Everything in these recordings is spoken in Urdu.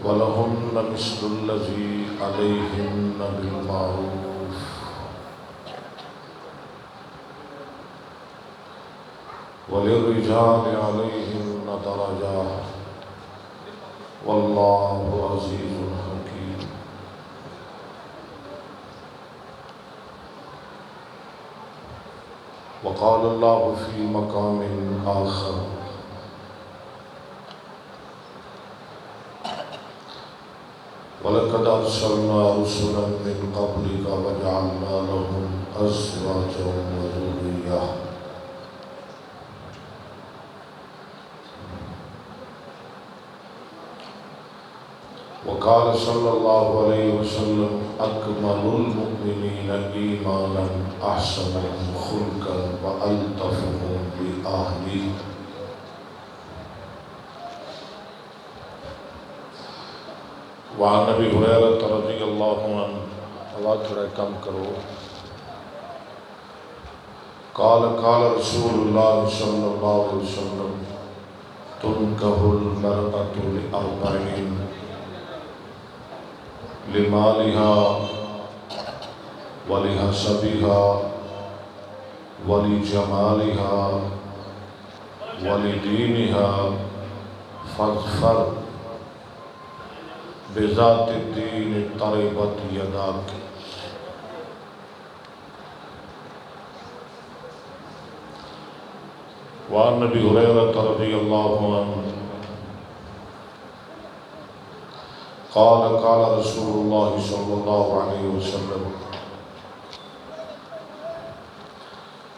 وَلَهُنَّ مِثْلُ الَّذِي عَلَيْهِنَّ بِالْمَعْرُوفِ وَلِلرِّجَالِ عَلَيْهِنَّ دَرَجَاتٌ وَاللَّهُ عَزِيزٌ حَكِيمٌ. وقال الله في مقام آخر: وَلَقَدْ أَرْسَلْنَا رُسُلًا مِّن قَبْلِكَ وَجَعَلْنَا لَهُمْ أَزْوَاجًا وَذُرِّيَّةً. وقال صلى الله عليه وسلم: أكمل المؤمنين إيمانا أحسنهم خلقا وألطفهم بأهله. وعن ابي هريرة رضي الله عنه آواز تھوڑا کم کرو. قال رسول الله صلى الله عليه وسلم: تنكح المرأة لأربعين: لمالها ولحسبها ولجمالها ولدينها فاظفر بذات الدين تربت يداك. وعن ابي هريرة رضي الله عنه قال رسول الله صلى الله عليه وسلم: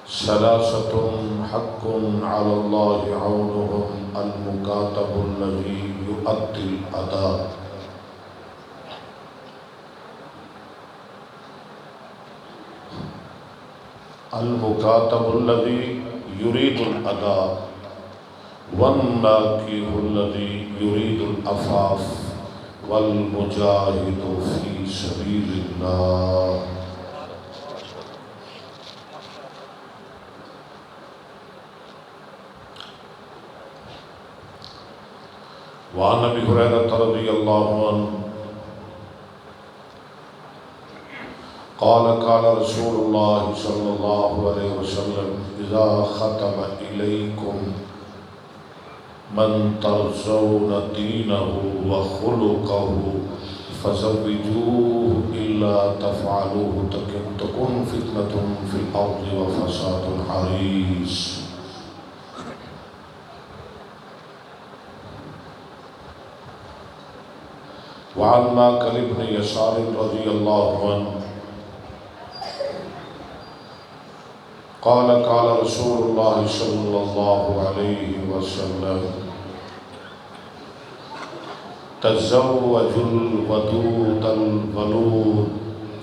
ثلاثة حق على الله عونهم: المكاتب الذي يؤدي الأداء، المكاتب الذي يريد الأداء، والناكح الذي يريد العفاف، والمجاهد في سبيل الله. وعن ابي هريرة رضي الله عنه قال رسول الله صلى الله عليه وسلم: إذا ختم إليكم من ترضون دينه وخلقه فزوجوه، إلا تفعلوه تكن فتنة في الأرض وفساد عريض. وعن ماكل بن يسار رضي الله عنه قال رسول الله صلى الله عليه وسلم: تزوجوا الودود الولود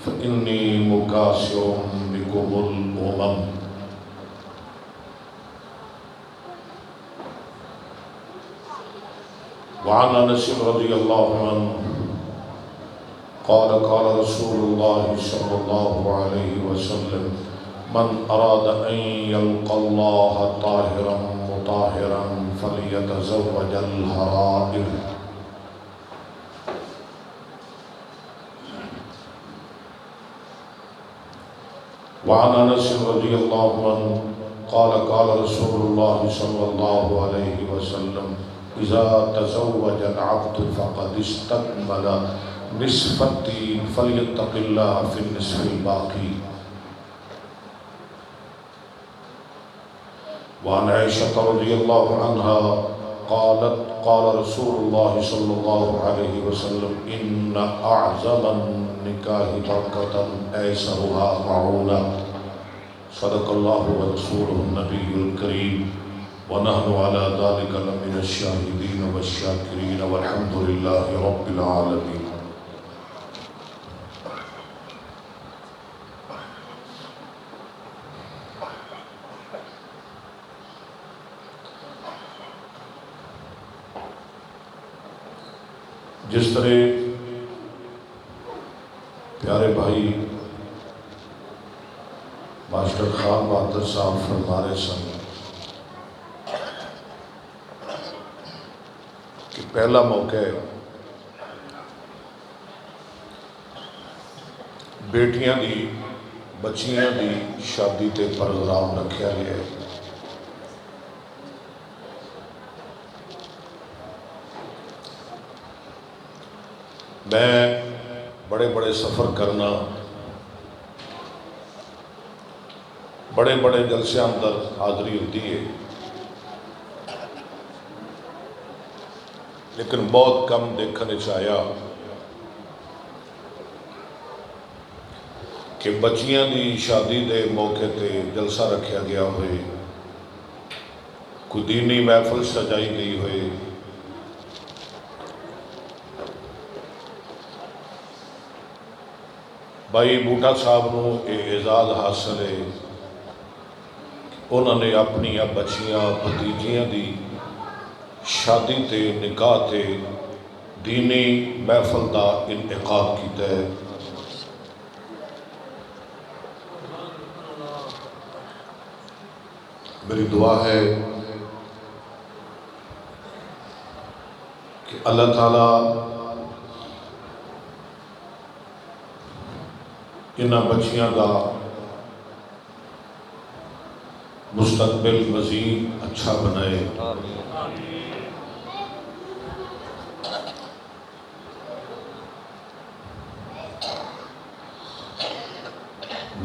فإني مكاثر بكم الأمم. وعن أنس رضي الله عنه قال رسول الله صلى الله عليه وسلم: من أراد أن يلقى الله طاهرا مطهرا فليتزوج الحرائر. وعن أنس رضي الله عنه قال رسول الله صلى الله عليه وسلم: إذا تزوج العبد فقد استكمل نصف الدين فليتق الله في النصف الباقي. وعن عائشة رضي الله عنها قالت: قال رسول الله صلى الله عليه وسلم: إن أعظم النكاح بركة أيسرها معونة. صدق الله ورسوله النبي الكريم، ونحن على ذلك لمن الشاهدين والشاكرين، والحمد لله رب العالمين. جس طرح پیارے بھائی ماسٹر خان بہادر صاحب فرما رہے سن کہ پہلا موقع ہے بیٹیاں دی بچیاں دی شادی تے پروگرام رکھیا گیا ہے۔ میں بڑے بڑے سفر کرنا، بڑے بڑے جلسے اندر حاضری ہوتی ہے، لیکن بہت کم دیکھنے چاہیا کہ بچیاں دی شادی دے موقع تے جلسہ رکھیا گیا ہوئے، کوئی دینی محفل سجائی گئی ہوئے، بھائی بوٹا صاحب نو اعزاز حاصل ہے، انہوں نے اپنی بچیاں بھتیجیاں دی شادی تے نکاح تے دینی محفل دا انعقاد کیتا ہے۔ میری دعا ہے کہ اللہ تعالیٰ انہاں بچیاں دا مستقبل مزید اچھا بنائے۔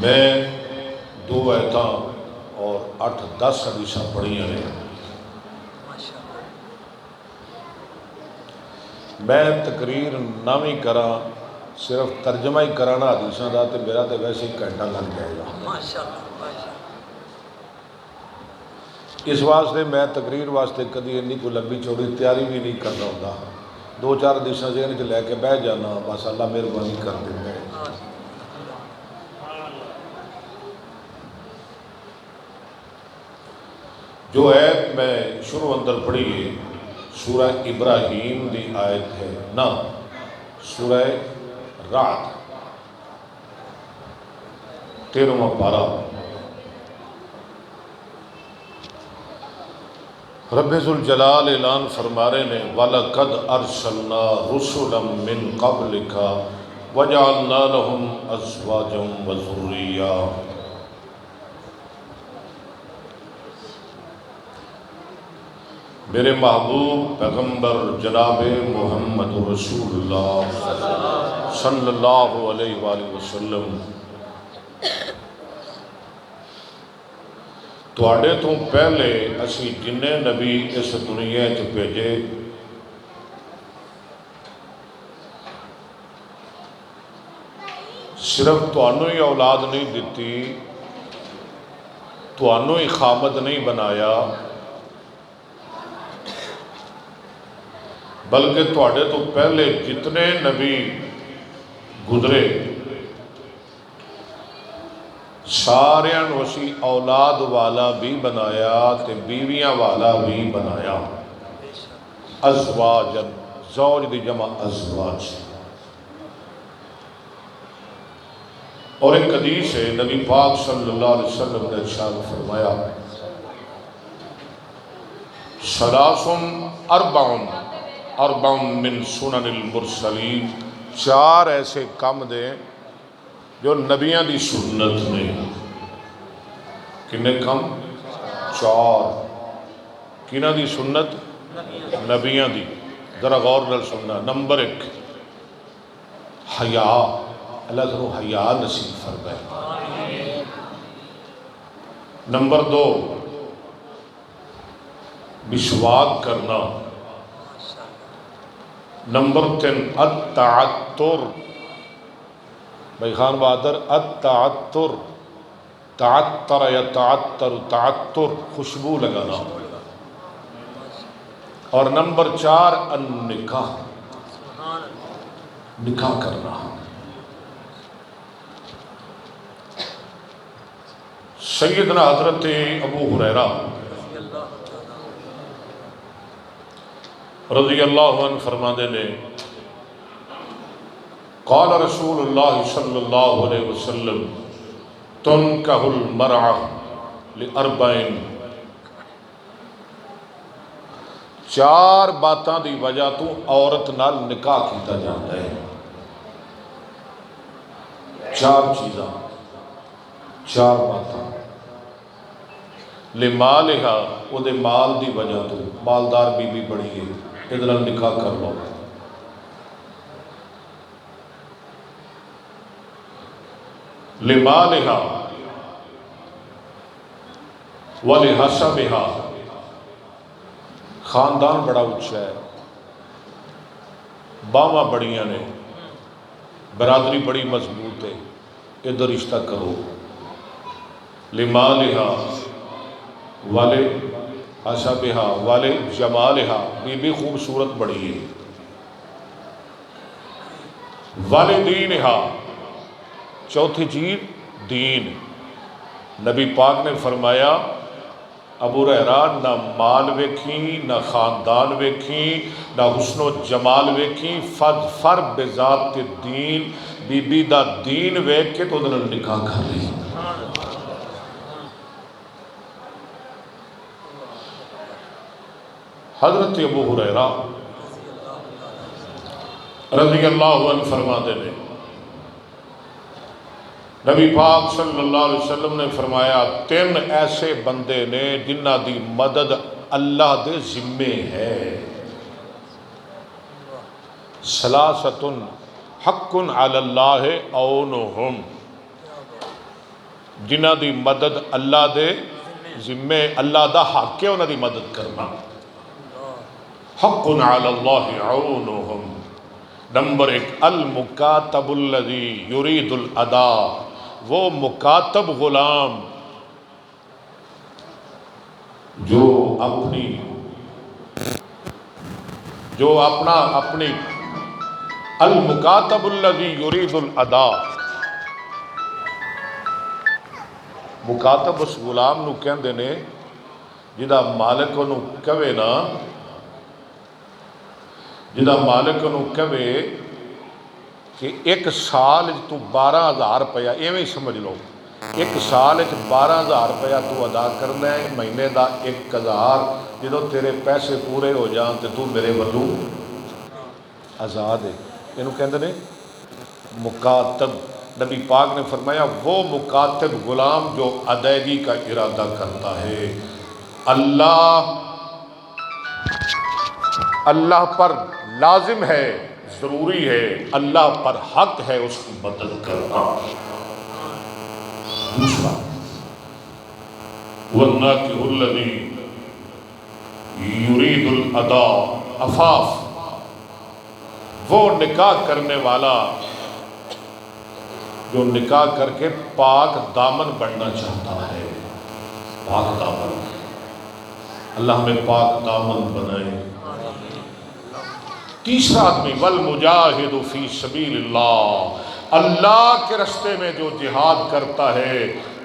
میں 2 آیتاں اور 8-10 حدیثاں پڑھی ہیں۔ میں تقریر نہ بھی کرا، صرف ترجمہ ہی کرانا حدیثاں دا تے میرا تے ویسے ہی گھنٹہ لگ جائے گا۔ اس واسطے میں تقریر واسطے کدی اتنی کوئی لمبی چوڑی تیاری بھی نہیں کرنا ہوتا، 2-4 حدیثاں ذہن چ لے کے بہ جانا، بس اللہ مہربانی کر دیتا ہے۔ جو آیت میں شروع اندر پڑھی ہے سورہ ابراہیم دی آیت ہے نا، سورہ رعد 13واں پارہ۔ رب ذوالجلال اعلان فرما رہے نے وَلَقَدْ أَرْسَلْنَا رُسُلًا مِّن قَبْلِكَ وَجَعَلْنَا لَهُمْ أَزْوَاجًا وَذُرِّيَّةً۔ میرے محبوب پیغمبر جناب محمد رسول اللہ صلی اللہ علیہ وآلہ وسلم تواڈے تو پہلے اسی جنے نبی اس دنیا چ بھیجے صرف تانوں ہی اولاد نہیں دیتی، تانوں ہی خامد نہیں بنایا، بلکہ تواڈے تو پہلے جتنے نبی گزرے سارے اسی اولاد والا بھی بنایا تے بیویاں والا بھی بنایا۔ ازواجن، زوج دی جمع ازواج۔ اور ایک حدیث ہے نبی پاک صلی اللہ علیہ وسلم نے ارشاد فرمایا ثلاث اربع من سنن المرسلین، 4 ایسے کام دے جو نبیاں دی سنت نے۔ کنے کم؟ 4۔ کنہ دی سنت؟ نبیاں دی۔ ذرا غور نال سننا۔ نمبر 1 حیا، اللہ تعالیٰ حیا نصیب فرمائے۔ نمبر 2 مسواک کرنا۔ نمبر 3 التعطر، بھائی خان بہادر، التعطر، تعطر یا تعطر، تعطر خوشبو لگانا۔ اور نمبر 4 النکاح، نکاح کرنا۔ سیدنا حضرت ابو ہریرہ رضی اللہ عنہ فرماتے نے قال رسول اللہ صلی اللہ علیہ وسلم تنکح المرأة لأربعین، 4 باتاں دی وجہ تو عورت نال نکاح کیتا جاتا ہے۔ چار چیزاں، چار باتاں لمالہا وہ دے مال دی وجہ تو، مالدار بی بی بڑی ہے، ادھر نکاح کر لو۔ لمالہا ولحسبہا، خاندان بڑا اچھا ہے، باواں بڑیاں نے، برادری بڑی مضبوط ہے، ادھر رشتہ کرو۔ لمالہا ولحسبہا ولجمالہا، بی بی خوبصورت بڑی ہے، ولدینہا، چوتھی چیز دین۔ نبی پاک نے فرمایا ابو ہریرہ نہ مال ویکھی، نہ خاندان ویکھی، نہ حسن و جمال ویکھی، فر بذات الدین، بی بی دا دین ویکھ کے تو دل نکاح کر لی۔ حضرت ابو ہریرہ رضی اللہ عنہ فرماتے ہیں نبی پاک صلی اللہ علیہ وسلم نے فرمایا تین ایسے بندے نے جنہ دی مدد اللہ دے ذمے ہے، ثلاثۃ حق علی اللہ عونہم، جنہ دی مدد اللہ دے ذمے، اللہ دا حق ہے انہاں دی مدد کرنا، حق علی اللہ عونہم۔ نمبر ایک المکاتب الذی یرید الادا، وہ مکاتب غلام جو اپنی المکاتب الذی یرید الادا، مکاتب اس غلام نو کہندے نے جدا مالک نو کہے نا، جدا مالک نو کہے کہ ایک سال تو 12,000 روپیہ، ایویں سمجھ لو ایک سال 12,000 روپیہ تو ادا کرنا ہے، مہینے دا 1,000، جدو تیرے پیسے پورے ہو جان تے تو میرے ولو آزاد ہے۔ انہوں کہندے نے مکاتب۔ نبی پاک نے فرمایا وہ مکاتب غلام جو ادائیگی کا ارادہ کرتا ہے، اللہ پر لازم ہے، ضروری ہے، اللہ پر حق ہے اس کی مدد کرنا۔ دوسرا وَالنَّاكِحُ الَّذِي يُرِيدُ الْأَدَاءَ، عفاف، وہ نکاح کرنے والا جو نکاح کر کے پاک دامن بننا چاہتا ہے، پاک دامن، اللہ ہمیں پاک دامن بنائے۔ تیسرا آدمی والمجاہد فی سبیل اللہ، اللہ کے راستے میں جو جہاد کرتا ہے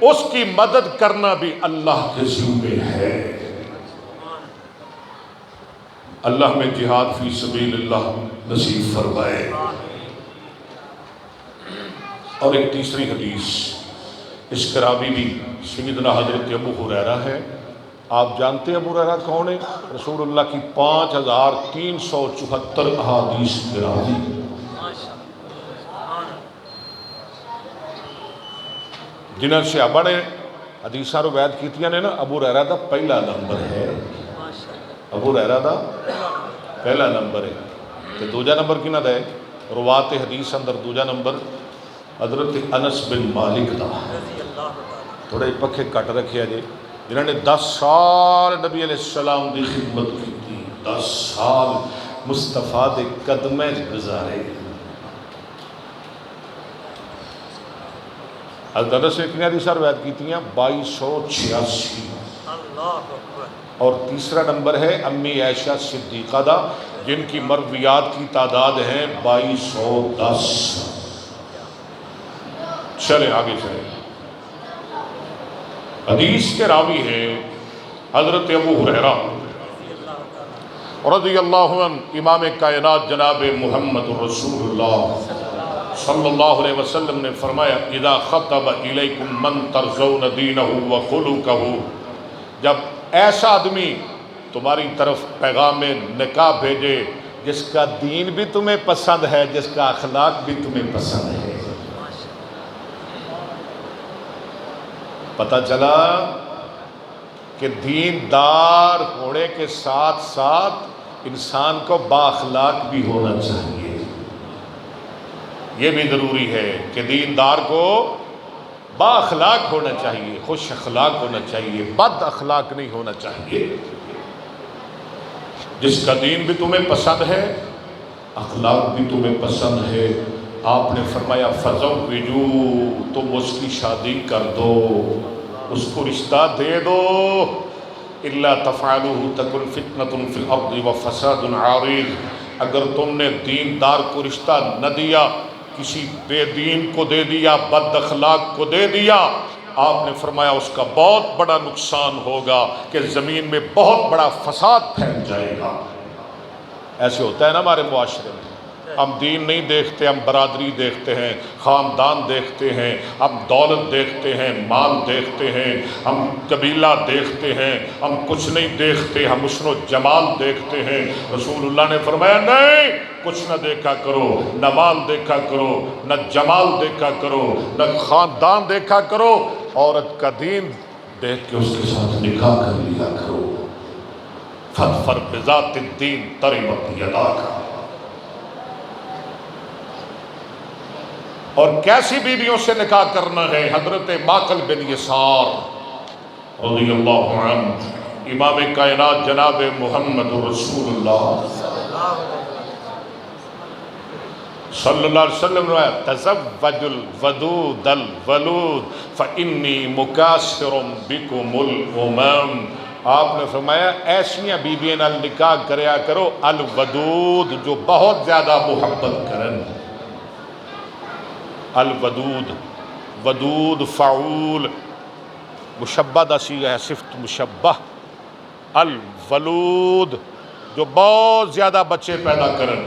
اس کی مدد کرنا بھی اللہ کے ذمے ہے۔ اللہ میں جہاد فی سبیل اللہ نصیب فرمائے۔ اور ایک تیسری حدیث اس کرابی بھی سیدنا حضرت ابو ہریرہ ہے۔ آپ جانتے ہیں ابو ہریرہ کون ہے؟ رسول اللہ کی 5,374 احادیث کے راوی، جنہاں سے بڑے حدیثاں روایت کیتیاں نے نا، ابو ہریرہ دا پہلا نمبر ہے، ابو ہریرہ دا پہلا نمبر ہے۔ تو دوجا نمبر کنا دا ہے روات حدیث اندر؟ دوجا نمبر حضرت انس بن مالک دا۔ تھوڑے پکھے کٹ رکھے جی، جنہوں نے 10 سال نبی علیہ السلام دی خدمت کی تھی، 10 سال مصطفیٰ دے قدمے گزارے۔ حضرت انس نے کتنی حدیثاں روایت کی تھیں؟ 2286۔ اور تیسرا نمبر ہے امی عائشہ صدیقہ دا، جن کی مرویات کی تعداد ہے 2210۔ چلیں آگے چلیں۔ حدیث کے راوی ہیں حضرت ابو ہریرہ رضی اللہ عنہ، امام کائنات جناب محمد رسول اللہ صلی اللہ علیہ وسلم نے فرمایا اذا خطب الیکم من ترضون دینہ وخلقہ، جب ایسا آدمی تمہاری طرف پیغام نکاح بھیجے جس کا دین بھی تمہیں پسند ہے، جس کا اخلاق بھی تمہیں پسند ہے، پتہ چلا کہ دیندار ہونے کے ساتھ ساتھ انسان کو بااخلاق بھی ہونا چاہیے. یہ بھی ضروری ہے کہ دیندار کو بااخلاق ہونا چاہیے، خوش اخلاق ہونا چاہیے، بد اخلاق نہیں ہونا چاہیے. جس کا دین بھی تمہیں پسند ہے، اخلاق بھی تمہیں پسند ہے، آپ نے فرمایا فَزَوِّجُوا، تم اس کی شادی کر دو، اس کو رشتہ دے دو. إِلَّا تَفْعَلُوهُ تَكُنْ فِتْنَةٌ فِي الْأَرْضِ وَفَسَادٌ عَرِيضٌ. اگر تم نے دیندار کو رشتہ نہ دیا، کسی بے دین کو دے دیا، بد اخلاق کو دے دیا، آپ نے فرمایا اس کا بہت بڑا نقصان ہوگا کہ زمین میں بہت بڑا فساد پھیل جائے گا. ایسے ہوتا ہے نا ہمارے معاشرے میں، ہم دین نہیں دیکھتے، ہم برادری دیکھتے ہیں، خاندان دیکھتے ہیں، ہم دولت دیکھتے ہیں، مال دیکھتے ہیں، ہم قبیلہ دیکھتے ہیں، ہم کچھ نہیں دیکھتے، ہم حسن و جمال دیکھتے ہیں. رسول اللہ نے فرمایا نہیں، کچھ نہ دیکھا کرو، نہ مال دیکھا کرو، نہ جمال دیکھا کرو، نہ خاندان دیکھا کرو، عورت کا دین دیکھ کے اس کے ساتھ نکاح کر لیا کرو. فاظفر بذات الدین تربت یداک. اور کیسی بیویوں سے نکاح کرنا ہے؟ حضرت ماقل بن یسار رضی اللہ عنہ، امام کائنات جناب محمد رسول اللہ صلی اللہ علیہ وسلم نے تزوج الودود الولود فإنی مکاثر بکم الامم. آپ نے فرمایا ایسیاں بیویاں نال نکاح کریا کرو الودود، جو بہت زیادہ محبت کرن. الودود، ودود فعول مشبہ دا صیغہ ہے، صفت مشبہ. الولود، جو بہت زیادہ بچے پیدا کرن.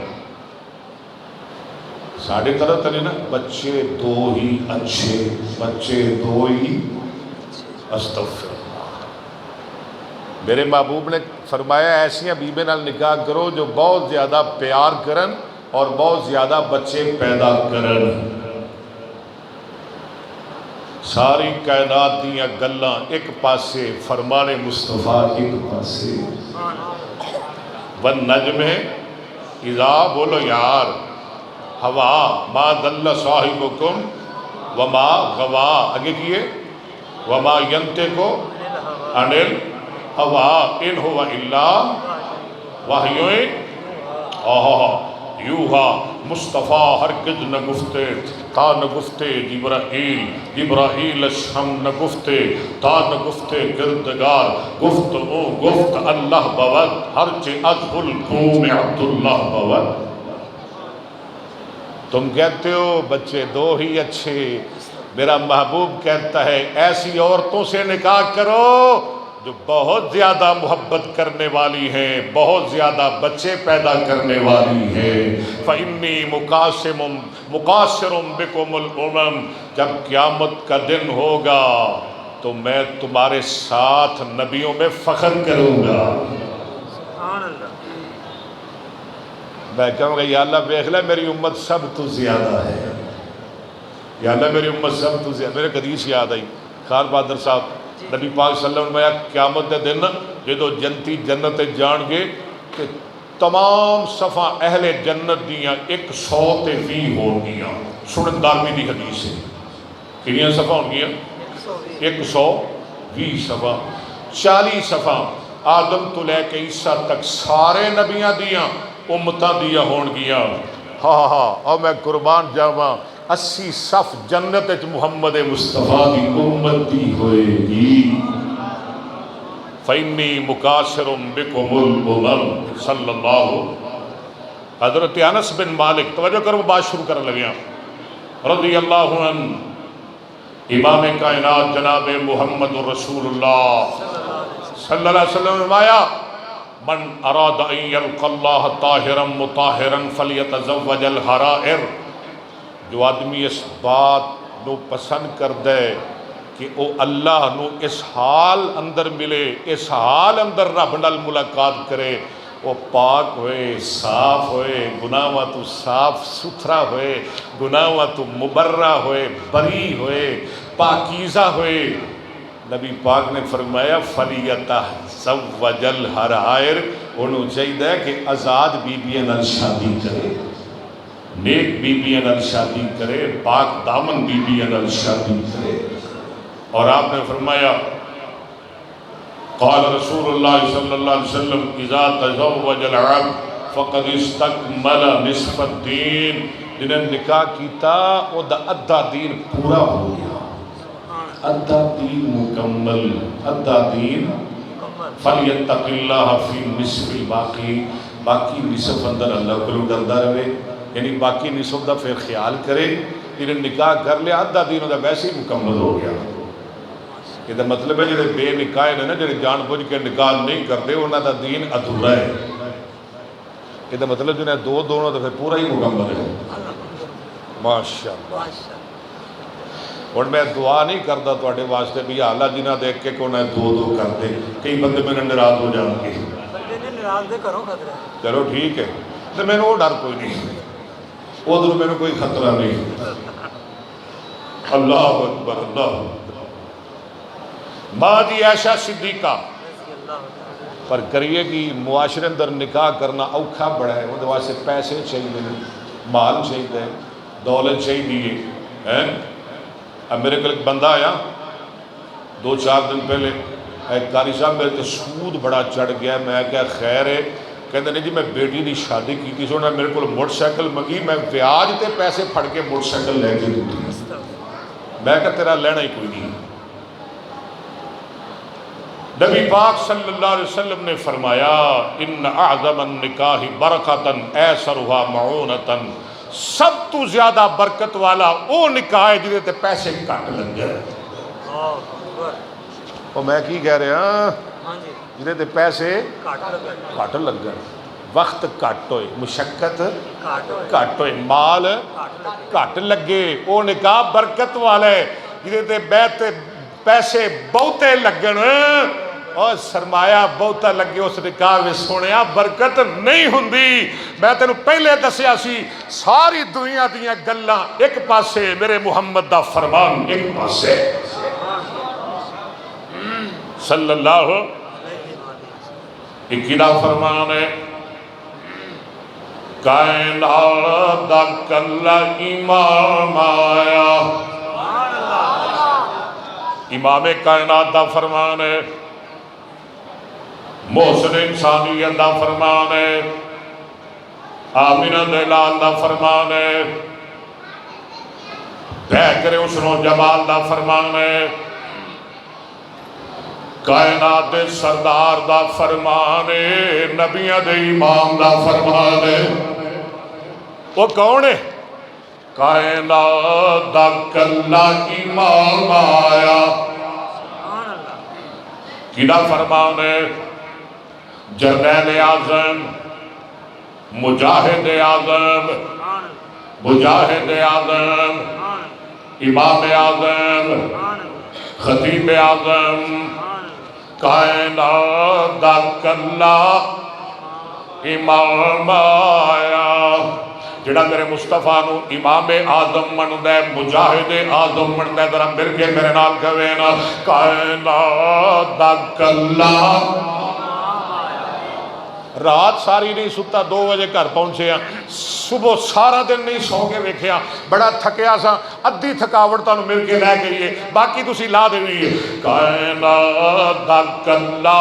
ساڑھے طرح تھے نا، بچے دو ہی اچھے، بچے دو ہی استغفر اللہ. میرے محبوب نے فرمایا ایسیاں بیویاں نال نکاح کرو جو بہت زیادہ پیار کرن اور بہت زیادہ بچے پیدا کرن. ساری کائنات دیاں گلاں ایک پاسے، فرمان مصطفیٰ ایک پاسے. والنجم اذا، بولو یار، ہوا ما ضل صاحبکم وما غوا، آگے کیے وما ینطق عن الہوی ان هو الا وحی یوحی. مصطفیٰ ہرگز نہ گفتے تا نہ گفتے جبرائیل، جبرائیل ہم نہ گفتے تا نہ گفتے گردگار. گفت او گفت اللہ بود، ہرچہ از القوم عبداللہ بود. تم کہتے ہو بچے دو ہی اچھے، میرا محبوب کہتا ہے ایسی عورتوں سے نکاح کرو جو بہت زیادہ محبت کرنے والی ہیں، بہت زیادہ بچے پیدا کرنے والی ہیں. فَإِنِّي مُقَاصِرٌ بِكُمُ الْأُمَمْ. جب قیامت کا دن ہوگا تو میں تمہارے ساتھ نبیوں میں فخر کروں گا. میں کہوں گا یا اللہ دیکھ لے میری امت سب تو زیادہ ہے، یا اللہ میری امت سب تو زیادہ. میرے حدیث یاد آئی، خان بہادر صاحب نبی پاک صلی اللہ علیہ وسلم نے قیامت دے دن جدو جنتی جنت جان گے کہ تمام صفحہ اہل جنت دیاں 120 ہو گیا. سنن دارمی دی حدیث ہے. کنیاں صفحہ ہو گیا؟ 120 صفحہ. 40 صفحہ آدم تو لے کے عیسیٰ تک سارے نبیاں دیاں امتاں دیاں ہون گیا. ہاں ہاں اور میں قربان جاواں 80 صف جنت محمد مصطفیٰ دی امت دی ہوئے گی. فَإِنِّي مُقَاصِرٌ بِكُمُ الْأُمَمْ صلی اللہ. حضرت انس بن مالک، توجہ کرو بات شروع کرنے لگیاں، رضی اللہ عنہ، امام کائنات جناب محمد رسول اللہ صلی اللہ علیہ وسلم نے فرمایا من اراد ان یلقى اللہ طاہرا مطاہرا فلیتزوج الحرائر. جو آدمی اس بات نو پسند کر دے کہ او اللہ نو اس حال اندر ملے، اس حال اندر رب نال ملاقات کرے، وہ پاک ہوئے، صاف ہوئے، گناہاں تو صاف ستھرا ہوئے، گناہاں تو مبرہ ہوئے، بری ہوئے، پاکیزہ ہوئے. نبی پاک نے فرمایا فَلْيَتَزَوَّجَ الْحَرَائِرَ، انہوں چاہیے کہ آزاد بیبیاں نال شادی کرے، نیک بیبیاں نال شادی کرے، پاک دامن بیبیاں نال شادی کرے۔ اور آپ نے فرمایا قال رسول اللہ صلی اللہ علیہ وسلم اذا تزوج العبد فقد استکمل نصف الدین، جنہیں نکاح کیتا وہ دا ادھا دین پورا ہو گیا، ادھا دین مکمل، ادھا دین فَلْيَتَّقِ اللَّهَ فِي نِصْفِ الْبَاقِي، باقی نصف اندر اللہ کو ڈردا رہے، یعنی باقی نصف دا پھر خیال کرے، جنہیں نکاح کر لیا ادھا دین دا ویسے ہی مکمل ہو گیا۔ یہ دا مطلب ہے جنہیں بے نکاح ہے نا، جنہیں جان بوجھ کے نکاح نہیں کرتے انہاں دا دین ادھورا ہے۔ یہ دا مطلب جنہیں دو دونوں دا پھر پورا ہی مکمل ہے۔ ماشاءاللہ۔ اور میں دعا نہیں کرتا تواڈے واسطے بھی اللہ جنہ دیکھ کے کو نہ دو کر دے، کئی بندے میرے ناراض ہو جان گے، چلو ٹھیک ہے، تو میں نے وہ ڈر کوئی نہیں، ادھر میں نے کوئی خطرہ نہیں۔ اللہ اکبر، اللہ اکبر۔ ماں دی عائشہ صدیقہ پر کریے کہ معاشرے اندر نکاح کرنا اوکھا بڑا ہے، وہ واسطے پیسے چاہیے، مال چاہیے، دولت چاہیے ہے۔ اب میرے کو ایک بندہ آیا 2-4 دن پہلے، ایک قاری صاحب میرے تے سود بڑا چڑھ گیا، میں کیا خیر ہے، کہتے نہیں جی میں بیٹی دی شادی کی تھی، سونا میرے کو موٹر سائیکل منگی، میں بیاج تے پیسے پھڑ کے موٹر سائیکل لے کے دی، میں کہا تیرا لینا ہی کوئی نہیں۔ نبی پاک صلی اللہ علیہ وسلم نے فرمایا ان اعظم النکاح برکتاً ایسرها معونتاً، سب تو زیادہ برکت والا وہ نکاح ہے جنہیں تے پیسے کٹ لگ جائے۔ اور میں کی کہہ رہا ہاں، جنہیں تے پیسے کٹ لگ جائے، وقت کٹ ہوئے، مشقت کٹ ہوئے، مال کٹ لگے، وہ نکاح برکت والا ہے جنہیں تے بیت پیسے بہتے لگن اور سرمایہ بہتا لگے، اس نکاح میں سونیا برکت نہیں ہوندی۔ میں تینوں پہلے دسیا سی ساری دنیا دیاں گلاں ایک پاسے، میرے محمد دا فرمان ایک پاسے، صلی اللہ ایک دا فرمان ہے۔ کائنات دا کلا امام آیا، امام کائنات دا فرمان ہے، محسن انسانیت دا فرمان ہے، آمینہ دلال دا فرمان ہے، بہکر حسن و جمال دا فرمان ہے، کائنات سردار دا فرمان ہے، نبیہ دے امام دا فرمان ہے۔ وہ کون ہے؟ کائنات دا کلا امام آیا، کیڑا فرمان ہے؟ جرنیل اعظم، مجاہد اعظم، مجاہد اعظم، امام اعظم، خطیب اعظم، کائنات دا کلا امام آیا، جڑا میرے مصطفیٰ نو امام اعظم مندا ہے، مجاہد اعظم مندا ہے، ذرا مل کے میرے نال کہوے نا کائنات دا کلا۔ رات ساری نہیں ستا، 2 بجے گھر پہنچے ہیں، صبح سارا دن نہیں سو کے ویکھیا، بڑا تھکیا سا، ادھی تھکاوٹ تانوں مل کے لے گئی ہے، باقی تسی لا دینی ہے۔ کائنات دا کلا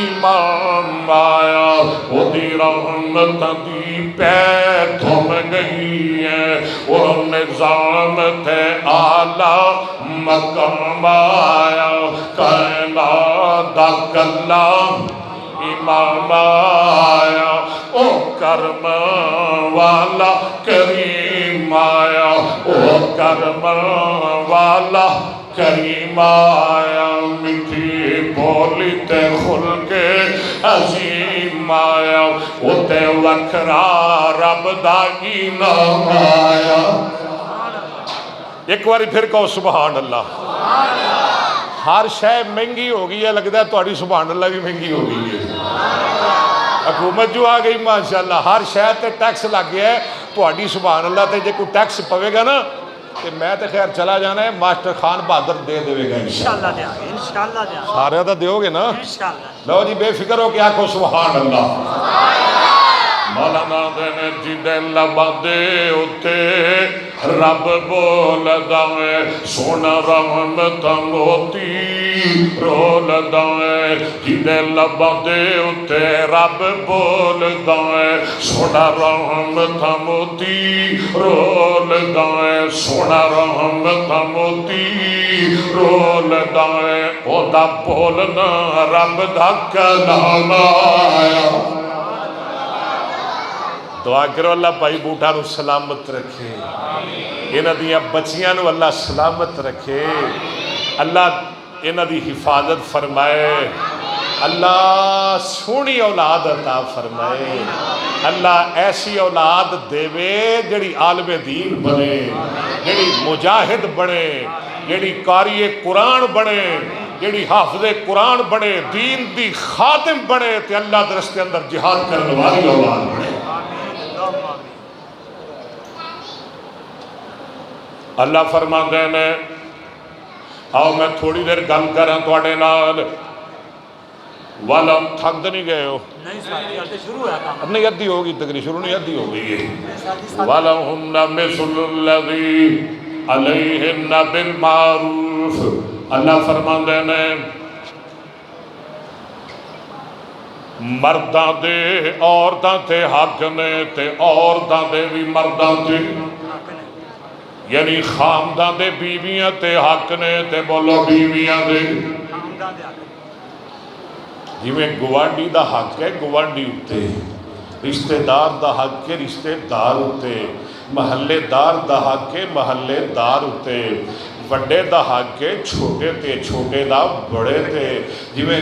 امام آیا، وہ دی رحمت دی پیر تھم گئی ہے، وہ نظام تے اعلی مقام آیا، کائنات دا کلا امام آیا، او کرم والا کریم آیا، او کرم والا کریم آیا، میٹھی بولی تے کھل کے عظیم آیا، او تے وکھرا رب دا انعام آیا۔ ایک باری پھر کہو سبحان اللہ۔ ہر شے مہنگی ہو گئی ہے، لگتا ہے تہاڈی سبحان اللہ بھی مہنگی ہو گئی ہے۔ حکومت جو آ گئی ماشاءاللہ، ہر شے تے ٹیکس لگ گیا ہے، تہاڈی سبحان اللہ تے جے کوئی ٹیکس پوے گا نا تے میں تے خیر چلا جانا ہے، ماسٹر خان بہادر دے دے گا انشاءاللہ دیا گے، انشاءاللہ دیا گے، سارے تو دیو گے نا؟ انشاءاللہ۔ لو جی بے فکر ہو کے آکھو سبحان اللہ۔ مولانا دینے جی دے لبا دے اتے رب بول دائیں سونا رحمت موتی رول دائیں جی دے لبا دے اتے رب بول دائیں سونا رحمت موتی رول دائیں سونا رحمت موتی رول دائیں او دا بولنا رب دا کلام آیا۔ دعا کرو اللہ بھائی بوٹا نو سلامت رکھے، انہاں دیاں بچیاں نو اللہ سلامت رکھے، اللہ انہاں دی حفاظت فرمائے، اللہ سونی اولاد عطا فرمائے، اللہ ایسی اولاد دے جڑی عالم دین بنے، جڑی مجاہد بنے، جڑی قاری قرآن بنے، جڑی حافظ قرآن بنے، دین دی خادم بنے، تے اللہ دے رستے اندر جہاد کرنے والی اولاد بنے۔ اللہ فرماندے نے آؤ میں تھوڑی دیر گل کراں تواڈے نال، والم تھک نہیں گئے ہو؟ نہیں ساتھی ادھے شروع ہے کام، نہیں ادھی ہوگی تقریر شروع نہیں ادھی ہو گئی ہے۔ وَلَهُنَّ مِثْلُ الَّذِي عَلَيْهِنَّ بِالْمَعْرُوفِ، اللہ فرماندے نے مرداں دے عورتاں تے حق نے تے عورتاں دے بھی مرداں تے، یعنی خاندان دے بیویاں تے حق نے تے بولو بیویاں دے، جی میں گوانڈی دا حق ہے گوانڈی اتے، رشتہ دار دا حق ہے رشتہ دار اتے، محلے دار دا حق ہے محلے دار اتے، بڑے دا حق ہے چھوٹے تے چھوٹے دا بڑے تے، جی میں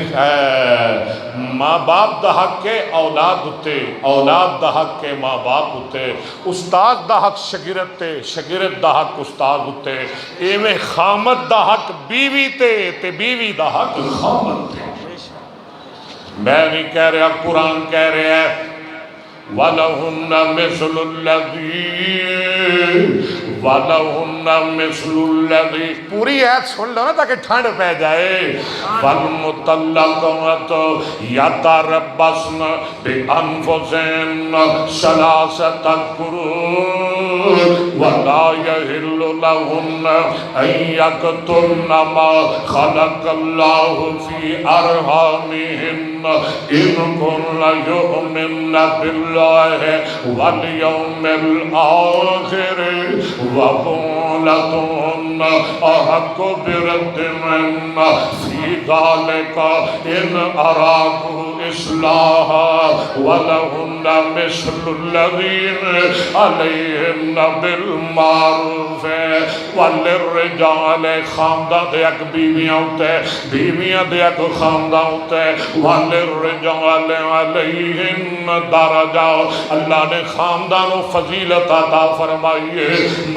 ماں باپ دا حق ہے اولاد اتے، اولاد دا حق ہے ماں باپ اتے، استاد دا حق شگرد تے، شگرد دا حق استاد اتے، ایویں خامد دا حق بیوی تے بیوی دا حق خامد تے۔ میں نہیں کہہ رہا قرآن کہہ رہا ہے وَلَهُنَّ مِثْلُ الَّذِي وَلَهُنَّ مِثْلُ الَّذِي، پوری آیت سن لو نا تاکہ ٹھنڈ پہ جائے۔ وَالْمُطَلَّقَاتُ يَتَرَبَّصْنَ بِأَنفُسِهِنَّ ثَلَاثَةَ قُرُوءٍ وَلَا يَحِلُّ لَهُنَّ أَن يَكْتُمْنَ مَا خَلَقَ اللَّهُ فِي أَرْحَامِهِنَّ إِن كُنَّ يُؤْمِنَّ بِاللَّهِ وَالْيَوْمِ الْآخِرِ وَبُعُولَتُهُنَّ أَحَقُّ بِرَدِّهِنَّ فِي ذَلِكَ إِنْ أَرَادُوا إِصْلَاحًا وَلَهُنَّ مِثْلُ الَّذِينَ عَلَيْهِنَّ بِالْمَعْرُوفِ وَلِلرِّجَالِ، خاندان دے اک بیویاں ہوتے بیویاں دے اک خاندان ہوتے، وَلِلرِّجَالِ عَلَيْهِنَّ درجہ، اللہ نے خاندان و فضیلت عطا فرمائیے،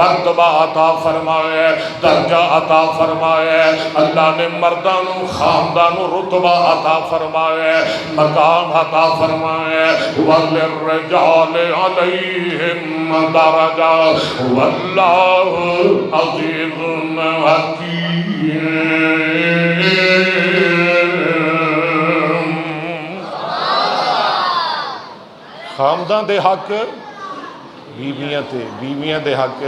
مرتبہ عطا فرمائے، درجہ عطا فرمائے، اللہ نے مردان و خاندان و رتبہ عطا فرمائے، مقام عطا فرمائے، وَلِلرِّجَالِ عَلَيْهِنَّ درجہ وَاللَّهُ عَزِيزٌ حَكِيمٌ۔ خاندان دے حق بیویاں تے، بیویاں دے حق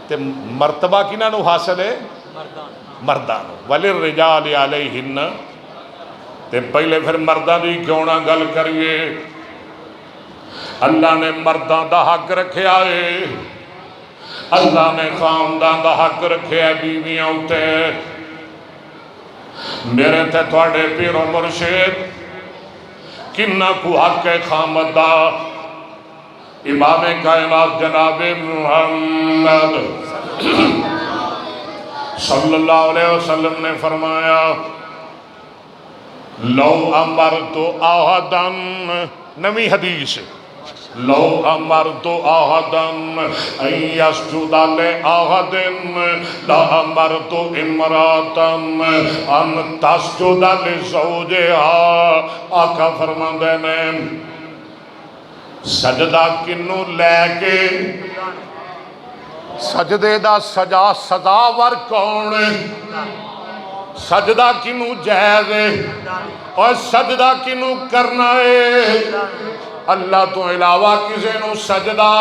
تے مرتبہ کنہاں نو حاصل ہے؟ مردان نو۔ وَلِلرِّجَالِ عَلَيْهِنَّ، تے پہلے پھر مردان دی کیوں نہ گل کریے، اللہ نے مردان دا حق رکھے آئے، اللہ نے خاندان دا حق رکھے آئے بیویاں ہوتے، میرے تے تھوڑے پیر و مرشد کنہ کو حق خامد دا، امام کائنات جناب محمد صلی اللہ علیہ وسلم نے فرمایا لو امرت احدن، نوی حدیث، لو امرت احدن ان یسجد لأحد لامرت امراتن ان تسجد لزوجہا، آقا فرماندے نے سجدہ کنو لے کے سجدے دا سزاور کون ہے؟ سجدہ کنوں جائز ہے اور سجدہ کنوں کرنا ہے؟ اللہ تو علاوہ کسی نو سجدہ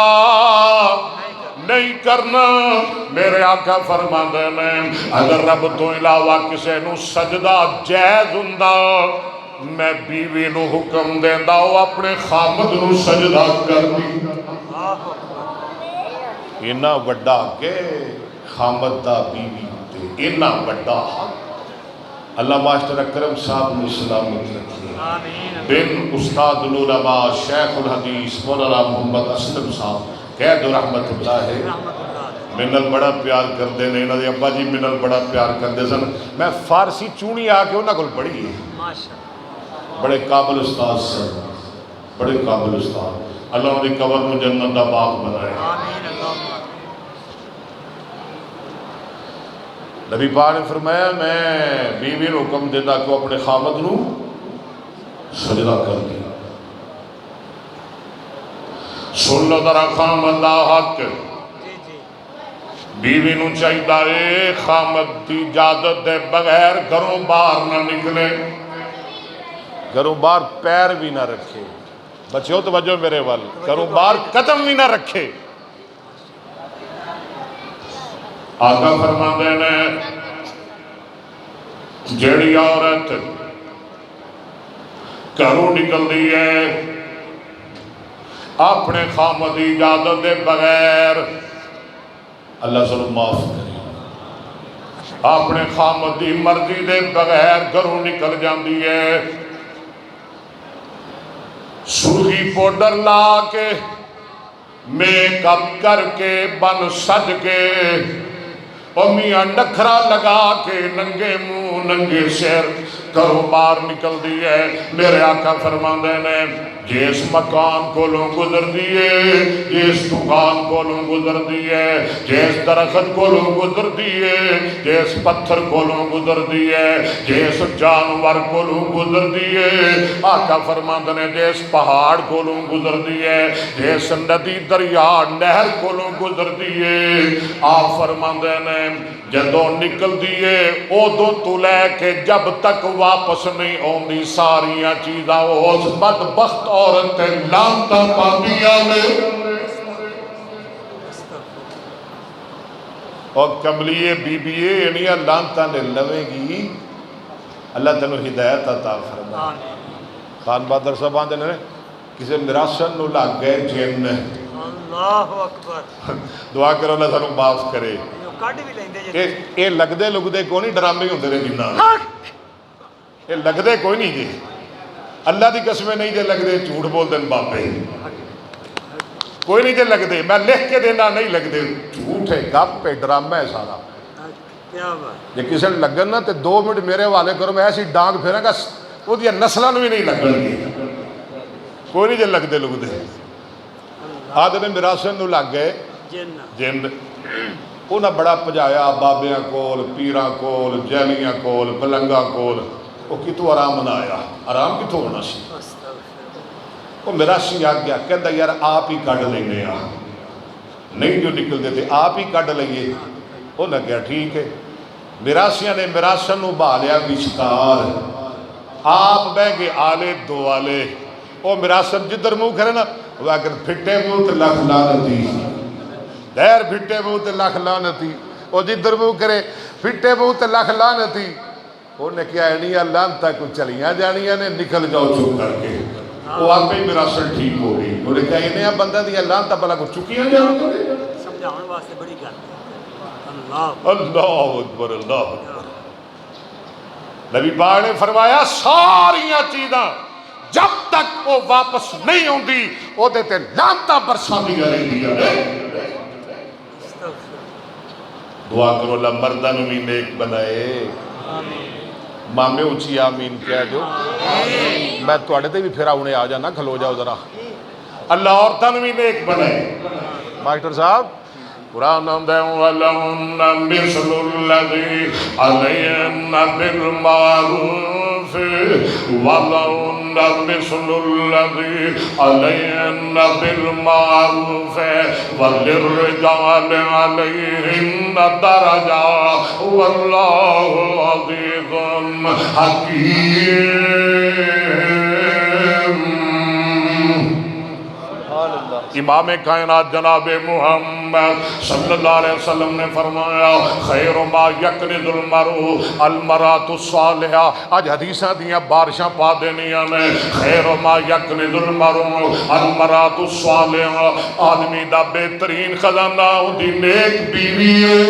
نہیں کرنا۔ میرے آقا فرماندے نے اگر رب تو علاوہ کسی نو سجدہ جائز ہوندا میں بیوی نو حکم دیندا وہ اپنے خامد نو سجدہ کرنی۔ اینا وڈا کہ خامد دا بیوی تے اینا وڈا حق۔ اللہ ماسٹر اکرم صاحب نے سلامت رکھیے۔ بن استاد العلماء شیخ الحدیث مولانا محمد اسلم صاحب قید رحمت اللہ ہے، منل بڑا پیار کر دے نے، انہاں دے ابا جی منل بڑا پیار کر دے سن۔ میں فارسی چونی آ کے انہاں کول پڑھی ہے، بڑے قابل استاد سن، بڑے قابل استاد۔ اللہ انہاں دی قبر نو جنت دا باغ بنائے۔ نبی پاک نے فرمایا میں بیوی نو حکم دیتا کہ اپنے خامد نو سجدہ کر دیا۔ سن لو ذرا خامد دا حق، بیوی نو چاہیے خامد دی اجازت دے بغیر گھروں باہر نہ نکلے، گھروں باہر پیر بھی نہ رکھے۔ بچیو توجہ میرے وال، گھروں باہر قدم بھی نہ رکھے۔ آقا فرماندے نے جیڑی عورت گھروں نکل دی ہے اپنے خامد دی اجازت دے بغیر، اللہ سب معاف کرے، اپنے خامد دی مرضی دے بغیر گھروں نکل جاندی ہے، سرخی پوڈر لا کے میک اپ کر کے بن سج کے اور میاں نکھرا لگا کے ننگے منہ ننگے سر گھروں باہر نکل دی ہے۔ میرے آقا فرماندے نے جس مکان کولوں گزر دیئے، جس دکان کولوں گزر دیئے، جس درخت کولوں گزر دیئے، جس پتھر کولوں گزر دیئے، جس جانور کولوں گزر دیئے، آقا فرماندے نے جس پہاڑ کولوں گزر دیئے، جس ندی دریا نہر کولوں گزر دیئے، آپ فرماندے نے جدوں نکل دیئے اودوں تو لے کے جب تک واپس نہیں ہوندی ساریاں چیزاں اس بدبخت عورت لانتا پاندیاں میں۔ اور کملیے بی بی انہیاں لانتا نے لوے گی، اللہ تنو ہدایت عطا فرما۔ خان بہادر صاحب آندے نے کسے مراسن نو لگ گئے جن، اللہ اکبر، دعا کرو اللہ تنو معاف کرے۔ یہ لگ دے لگ دے کوئی نہیں ڈرامے ہوندے رہے جنہ، یہ لگ دے کوئی نہیں جی، اللہ دی قسمیں نہیں جے لگ دے، جھوٹ بول دیں باپے، کوئی نہیں جے لگ دے، میں لکھ کے دینا نہیں لگ دے، جھوٹ ہے گپ پہ ڈرامہ ہے سارا۔ جے کسی نے لگن نا تے 2 منٹ میرے والے کرو میں ایسی ڈانگ پھیرا گا وہ دیا نسلہ بھی نہیں لگن گی، کوئی نہیں جے لگ دے لگ دے۔ آدھے مراسن نو لگ گئے جن، انہاں بڑا پجایا بابیاں کول، پیراں کول، جیلیاں کول، بلنگاں کول، وہ کتوں آرام نہ آیا، آرام کتوں ہونا سی؟ وہ میرا سی آ گیا کہندہ یار آپ ہی کڈ لینے آ، نہیں جو نکل دیتے آپ ہی کڈ لئیے۔ انہاں کہا ٹھیک ہے، مراسیاں نے مراسن نو بھالیا وچکار، آپ بہ گئے آلے دو آلے، وہ مراسن جدر منہ کرے نا وہ اگر پھٹے منہ تے لکھ لعنتی، دیر پھٹے منہ تے لکھ لعنتی، وہ جدر منہ کرے پھٹے منہ تے لکھ لعنتی۔ انہوں نے کیا اینیاں لانتا کو چلیاں جانیاں نے نکل جاؤ چھو کر کے، وہ آپ ہی مراسل ٹھیک ہو گئی۔ انہوں نے کہا انہیں بندہ دیا لانتا بلا کو چکیاں جاؤ سمجھاؤں واسطے بڑی گل۔ اللہ اکبر، اللہ اکبر۔ نبی پاک نے فرمایا ساریاں چیزاں جب تک وہ واپس نہیں ہوں دی وہ دیتے لانتا برسا بھی گرے دیا ہے۔ دعا کرو اللہ مردن میں نیک بنائے، مامے اچھی آمین کہہ جو، میں توڑے تے بھی پھرا انہیں آ جانا کھلو جاؤ ذرا، اللہ عورتن بھی نیک بنائے۔ ماسٹر صاحب قرآن دے وَلَهُنَّ مِثْلُ الَّذِي عَلَيْهِنَّ بِالْمَعْرُوفِ بالمعروف ولهن مثل الذي عليهن بالمعروف وللرجال عليهن درجة والله عزيز حكيم. امام کائنات جناب محمد صلی اللہ علیہ وسلم نے فرمایا خیر ما یکنز المرء المرأۃ الصالحہ. آج حدیثاں دیاں بارشاں پا دینیاں نے. خیر ما یکنز المرء المرأۃ الصالحہ. آدمی دا بہترین خزانہ اندی نیک بیوی ہے.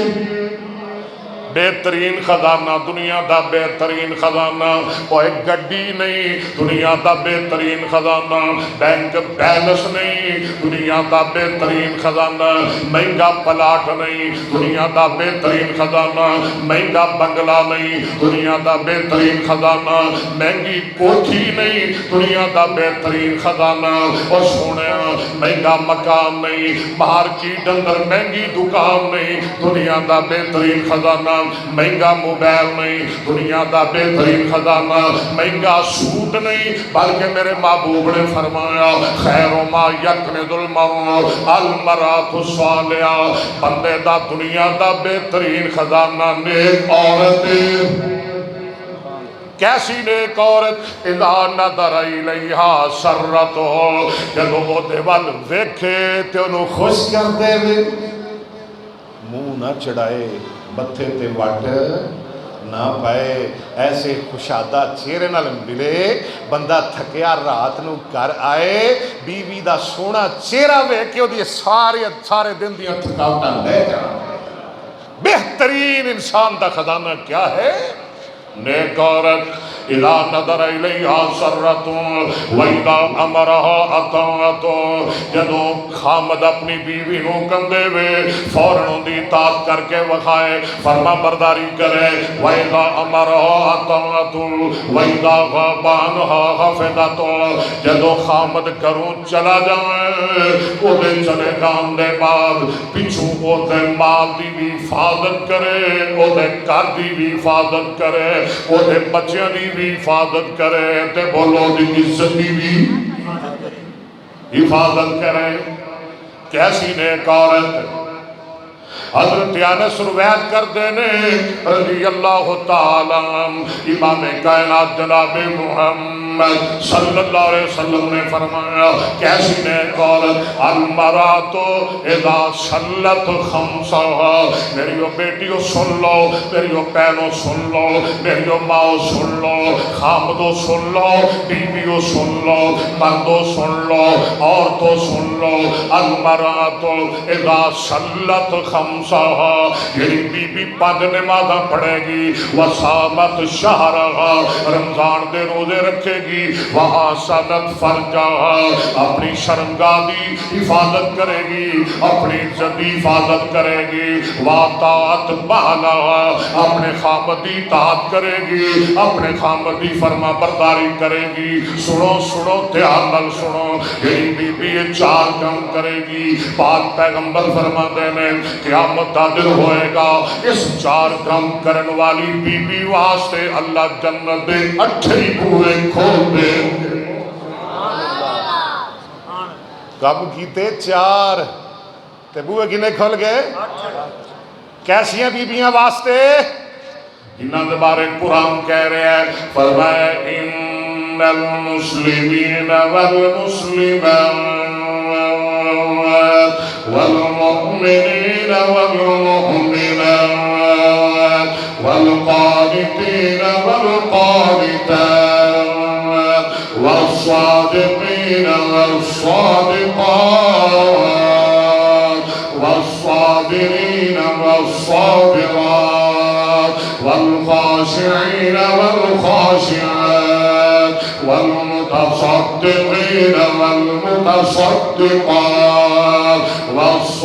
بہترین خزانہ دنیا دا بہترین خزانہ کوئی گڈی نہیں. دنیا دا بہترین خزانہ بینک بیلنس نہیں. دنیا دا بہترین خزانہ مہنگا پلاٹ نہیں. دنیا دا بہترین خزانہ مہنگا بنگلہ نہیں. دنیا دا بہترین خزانہ مہنگی کوٹھی نہیں. دنیا دا بہترین خزانہ اور سونے مہنگا مکان نہیں. مارکیٹ اندر مہنگی دکان نہیں. دنیا دا بہترین خزانہ مہنگا موبائل نہیں. دنیا دا بہترین خزانہ مہنگا سوٹ نہیں. بلکہ میرے محبوب نے فرمایا خیر ما یکنز المرء المرأۃ الصالحہ. بندے دا دنیا دا بہترین خزانہ نیک عورت. کیسی نیک عورت؟ اذا نظر الیہا سرتہ. جب وہ دیوال ویکھے تے انہوں خوش کر دے وے. منہ نہ چڑھائے متھے تے وٹ نہ پائے. ایسے خوشادہ چہرے نال ملے. بندہ تھکیا رات نو گھر آئے بیوی دا سونا چہرہ ویکھ کے دی سارے دن دیاں تھکاوٹاں لے جان. بہترین انسان دا خزانہ کیا ہے؟ نیک عورت. اذا نظر الیہا سرۃ واذا امرها اطاعت. جدوں خامد اپنی بیوی نو حکم دے وے فوراً دی اطاعت کر کے وکھائے فرما برداری کرے. واذا امرها اطاعت واذا غاب عنها حفظت. جدوں خامد گھروں چلا جائے او دے چلے جان دے بعد پچھوں او دے مال دی بھی حفاظت کرے. او دے گھر دی بھی حفاظت کرے. او دے بچیاں دی بھی حفاظت کرے. تے بولو دی عزت دی بھی حفاظت کرے. کیسی نیک عورت؟ حضرت انس روایت کر دینے رضی اللہ تعالیٰ امام کائنات جناب محمد صلی اللہ علیہ وسلم نے فرمایا کیسی نیک عورت؟ المرأۃ اذا صلت خمسہا. میریو بیٹیو سن لو, میریو بہنو سن لو, میریو ماؤ سن لو, خامدو سن لو, بیویو سن لو, مردو سن لو, عورتو سن لو. المرأۃ اذا صلت خمسہا. یعنی بی بی 5 نمازاں پڑھے گی. وصامت شہرہا. رمضان دے روزے رکھے گی. وحسنت فرجہا. اپنی شرمگاہ دی حفاظت کرے گی. اپنی عزت دی حفاظت کرے گی. واطاعت بہلہا. اپنے خامد دی اطاعت کرے گی. اپنے خامد دی فرما برداری کرے گی. سنو سنو دھیان نال سنو. یعنی بی بی یہ 4 کام کرے گی. پاک پیغمبر فرما دینے قیامت دا دن ہوئے گا اس 4 کام کرن والی بی بی واسطے اللہ جنت دے 8 بوئے کھول دے. کب کیتے 4 تے بوئے کنے کھول گئے؟ کیسیاں بیبیاں واسطے؟ انہاں دے بارے قرآن کہہ رہے ہیں فرمائے ان المسلمین والمسلمات والمؤمنین والمؤمنات والقانتین والقانتات والصادقین والصادقات والصابرین والصابرات والخاشعین والخاشعات والمتصدقين والمتصدقات والصائمين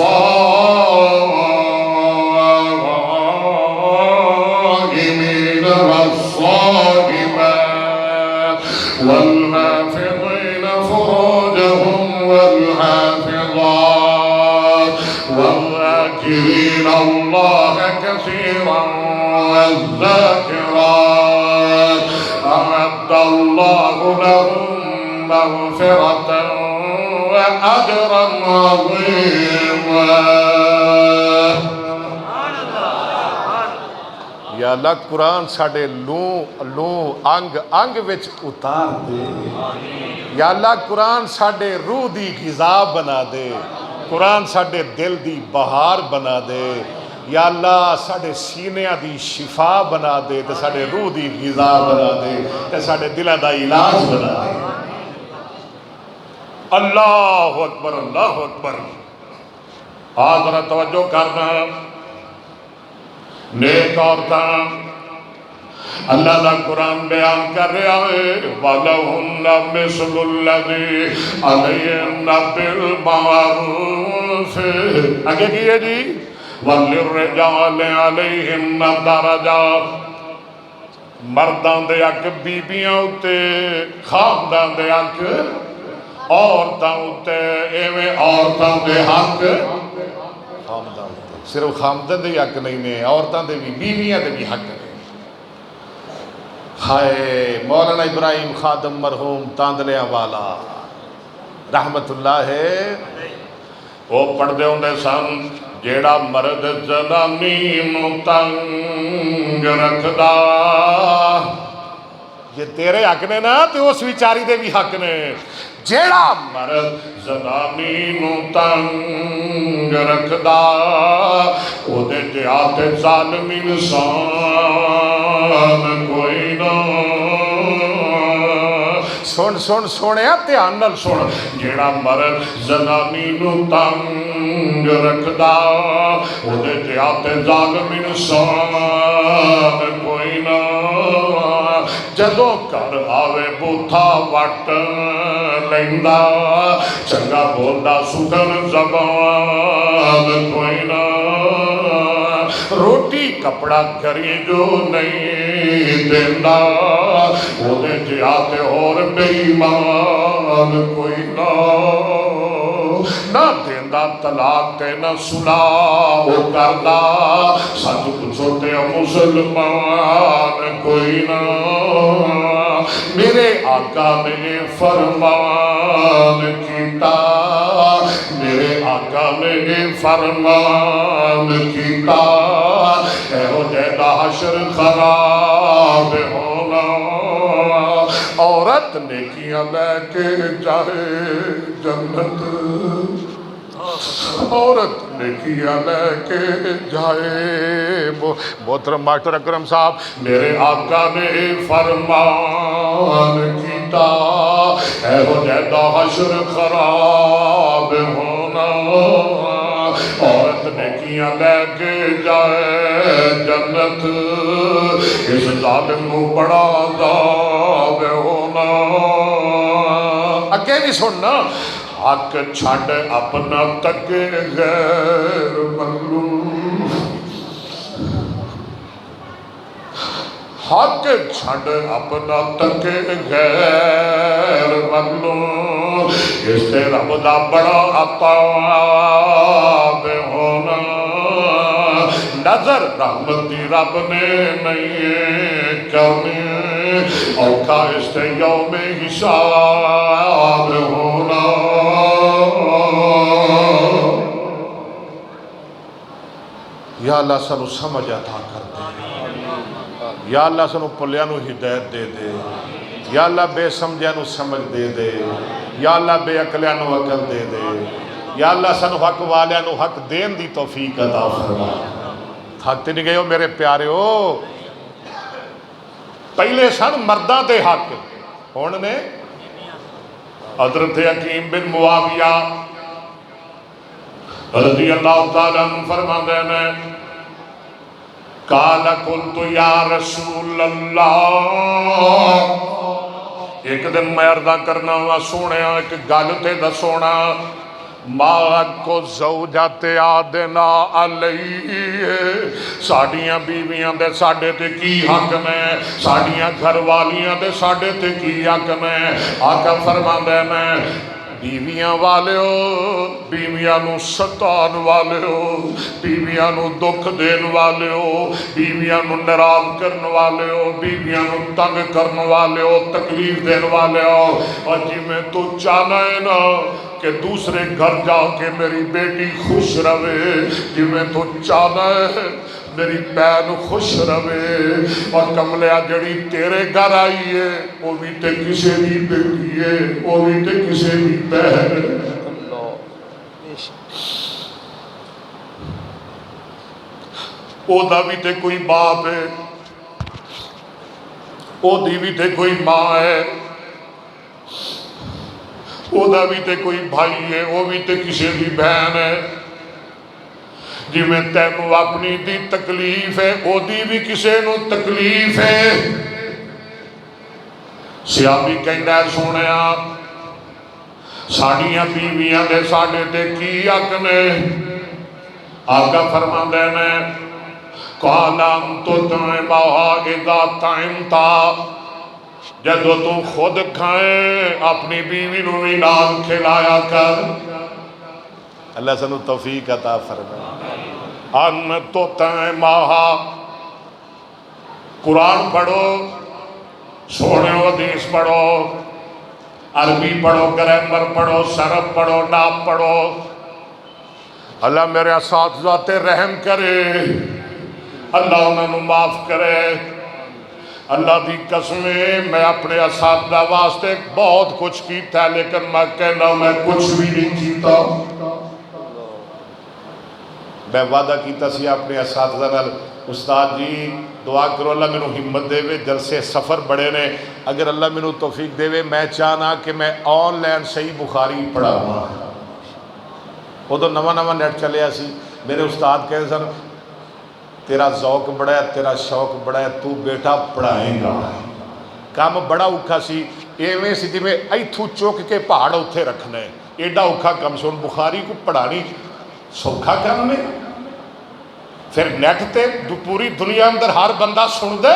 والصائمات والحافظين فروجهم والحافظات والذاكرين الله كثيرا والذاكرات. أعد أعد الله لهم مغفرة وأجرا عظيما. یا اللہ قرآن ساڑے لوں انگ انگ وچ اتار دے. یا اللہ قرآن ساڑے روح دی غذا بنا دے. قرآن ساڑے دل دی بہار بنا دے. یا اللہ ساڑے سینیاں دی شفا بنا دے تے ساڑے روح دی غذا بنا دے تے ساڑے دلہ دا علاج بنا دے. اللہ اکبر اللہ اکبر. آدھرہ توجہ کرنا نیک عورتاں اللہ دا قرآن بیان کر رہا ہے وَلَهُنَّ مِثْلُ الَّذِي عَلَيْهِنَّ بِالْمَعْرُوفِ. آگے کیے جی وَلِلرِّجَالِ عَلَيْهِنَّ دَرَجَاتٌ. مردان دے اک بیبیاں ہوتے خاندان دے اک عورتاں ہوتے ایویں عورتاں دے حق خاندان صرف خامدن دے حق نہیں نے عورتاں دے بھی بیویاں دے بھی حق نے. ہائے مولانا ابراہیم خادم مرحوم تاندلیاں والا رحمت اللہ ہے وہ پڑھ دے ہوندے سن جیڑا مرد زنانی نو تنگ رکھدا. یہ تیرے حق نے نا تے اس وچاری دے بھی حق نے. جیڑا مرد زنانی نو تنگ رکھدا او دے جہاد ظالم انسان کوئی نہ. سن سن سونے دھیان نال سن. جیڑا مرد زنانی نو تنگ رکھدا او دے جہاد ظالم انسان کوئی نہ. جدوں کر آوے بوتھا وٹ لیندا چنگا بولدا سخن زبان کوئی نہ. روٹی کپڑا کری جو نہیں دیندا او دے جہاد اور بے ایمان کوئی نہ. نہ دیندا طلاق تے نہ صلح او کردا سچ پوچھو تے مسلمان کوئی نہ. میرے آقا نے فرمان کیتا میرے آقا نے فرمان کیتا اے ہو جیدہ حشر خراب ہونا. عورت نیکیاں لے کے جائے جنت عورت نیکیاں لے کے جائے. محترم ماسٹر اکرم صاحب میرے آقا نے فرمان کیتا اے ہو جیدہ حشر خراب ہونا. عورت نیکیاں لے کے جائے جنت اس ظالم کو بڑا عذاب ہونا. اگے بھی سننا حق چھڑ اپنا تک غیر مغلوب. حق چھڑ اپنا تک غیر مغلوب. اس سے رب دا بڑا عطاب ہونا. نظر رحمت دی رب نے نہیں کرنی اوکھا اس سے یوم حساب ہونا. یا اللہ سنو سمجھ عطا کر دے. یا اللہ سنو پلیاں نو ہدایت دے دے. یا اللہ بے سمجھیاں نو سمجھ دے دے. یا اللہ بے عقلیاں نو عقل دے دے. یا اللہ سنو حق والیاں نو حق دین دی توفیق عطا فرما. تھکتے نہیں گئے ہو میرے پیارے ہو. پہلے سن مردہ دے حق ہونے نے حضرت حکیم بن معاویہ رضی اللہ تعالیٰ عنہ فرما دینے قال قلت یا رسول اللہ. ایک دن میں عرضہ کرنا ہوا سونے ایک گل تے دسونا ما کو زوجات آدنا علیہ ساڑیاں بیویاں دے ساڑے تے کی حق میں ساڑیاں گھر والیاں دے ساڑے تے کی حق میں. آقا فرما دے میں بیویاں والیو بیویاں نو ستان والیو بیویاں نو دکھ دین والیو بیویاں نو ناراض کرن والیو بیویاں نو تنگ کرن والیو تکلیف دین والیو اور جی میں تو چاہنا ہے نا کہ دوسرے گھر جا کے میری بیٹی خوش رہے جی میں تو چاہنا ہے میری بہن خوش رہے اور کملیا جڑی تیرے گھر آئی ہے وہ بھی تے کسے بھی بیٹی ہے وہ بھی تے کسے بھی بہن ہے او دا بھی تے کوئی باپ ہے او دی بھی تے کوئی ماں ہے او دا بھی تے کوئی بھائی ہے وہ بھی تے کسے بھی بہن ہے جی میں تینوں اپنی دی تکلیف ہے او دی بھی کسے نو تکلیف ہے سیابی کہندہ ہے سونیا ساڑیاں بیویاں دے ساڑے تے کی حق نے آگا فرما دینے قالام تو تمہیں باہا اذا تائمتا جدو تم خود کھائیں اپنی بیوی نو بھی نال کھلایا کر اللہ سنو توفیق عطا فرمائے ان تو تائیں ماہا قرآن پڑھو سونے حدیث پڑھو عربی پڑھو گرامر پڑھو سرب پڑھو ناپ پڑھو اللہ میرے اساتذہ تے رحم کرے اللہ انہوں نے معاف کرے اللہ دی قسمیں میں اپنے اساتذہ واسطے بہت کچھ کیتا ہے لیکن میں کہنا میں کچھ بھی نہیں کیتا میں وعدہ کیتا سی اپنے اساتذہ نال استاد جی دعا کرو اللہ میں نو ہمت دے وے جلسے سفر بڑے نے اگر اللہ میں نو توفیق دے وے میں چاہنا کہ میں آن لائن صحیح بخاری پڑھا ہوا وہ تو نواں نیٹ چلے سی میرے استاد کہے سن تیرا ذوق بڑا ہے تیرا شوق بڑا ہے تو بیٹا پڑھائیں گا کام بڑا اوکھا سی ایویں سی جی میں ایتھو چوک کے پہاڑ اتھے رکھنا ہے ایڈا اوکھا کم سن بخاری کو پڑھانی سوکھا کام میں پھر نیٹ تے پوری دنیا اندر ہر بندہ سن دے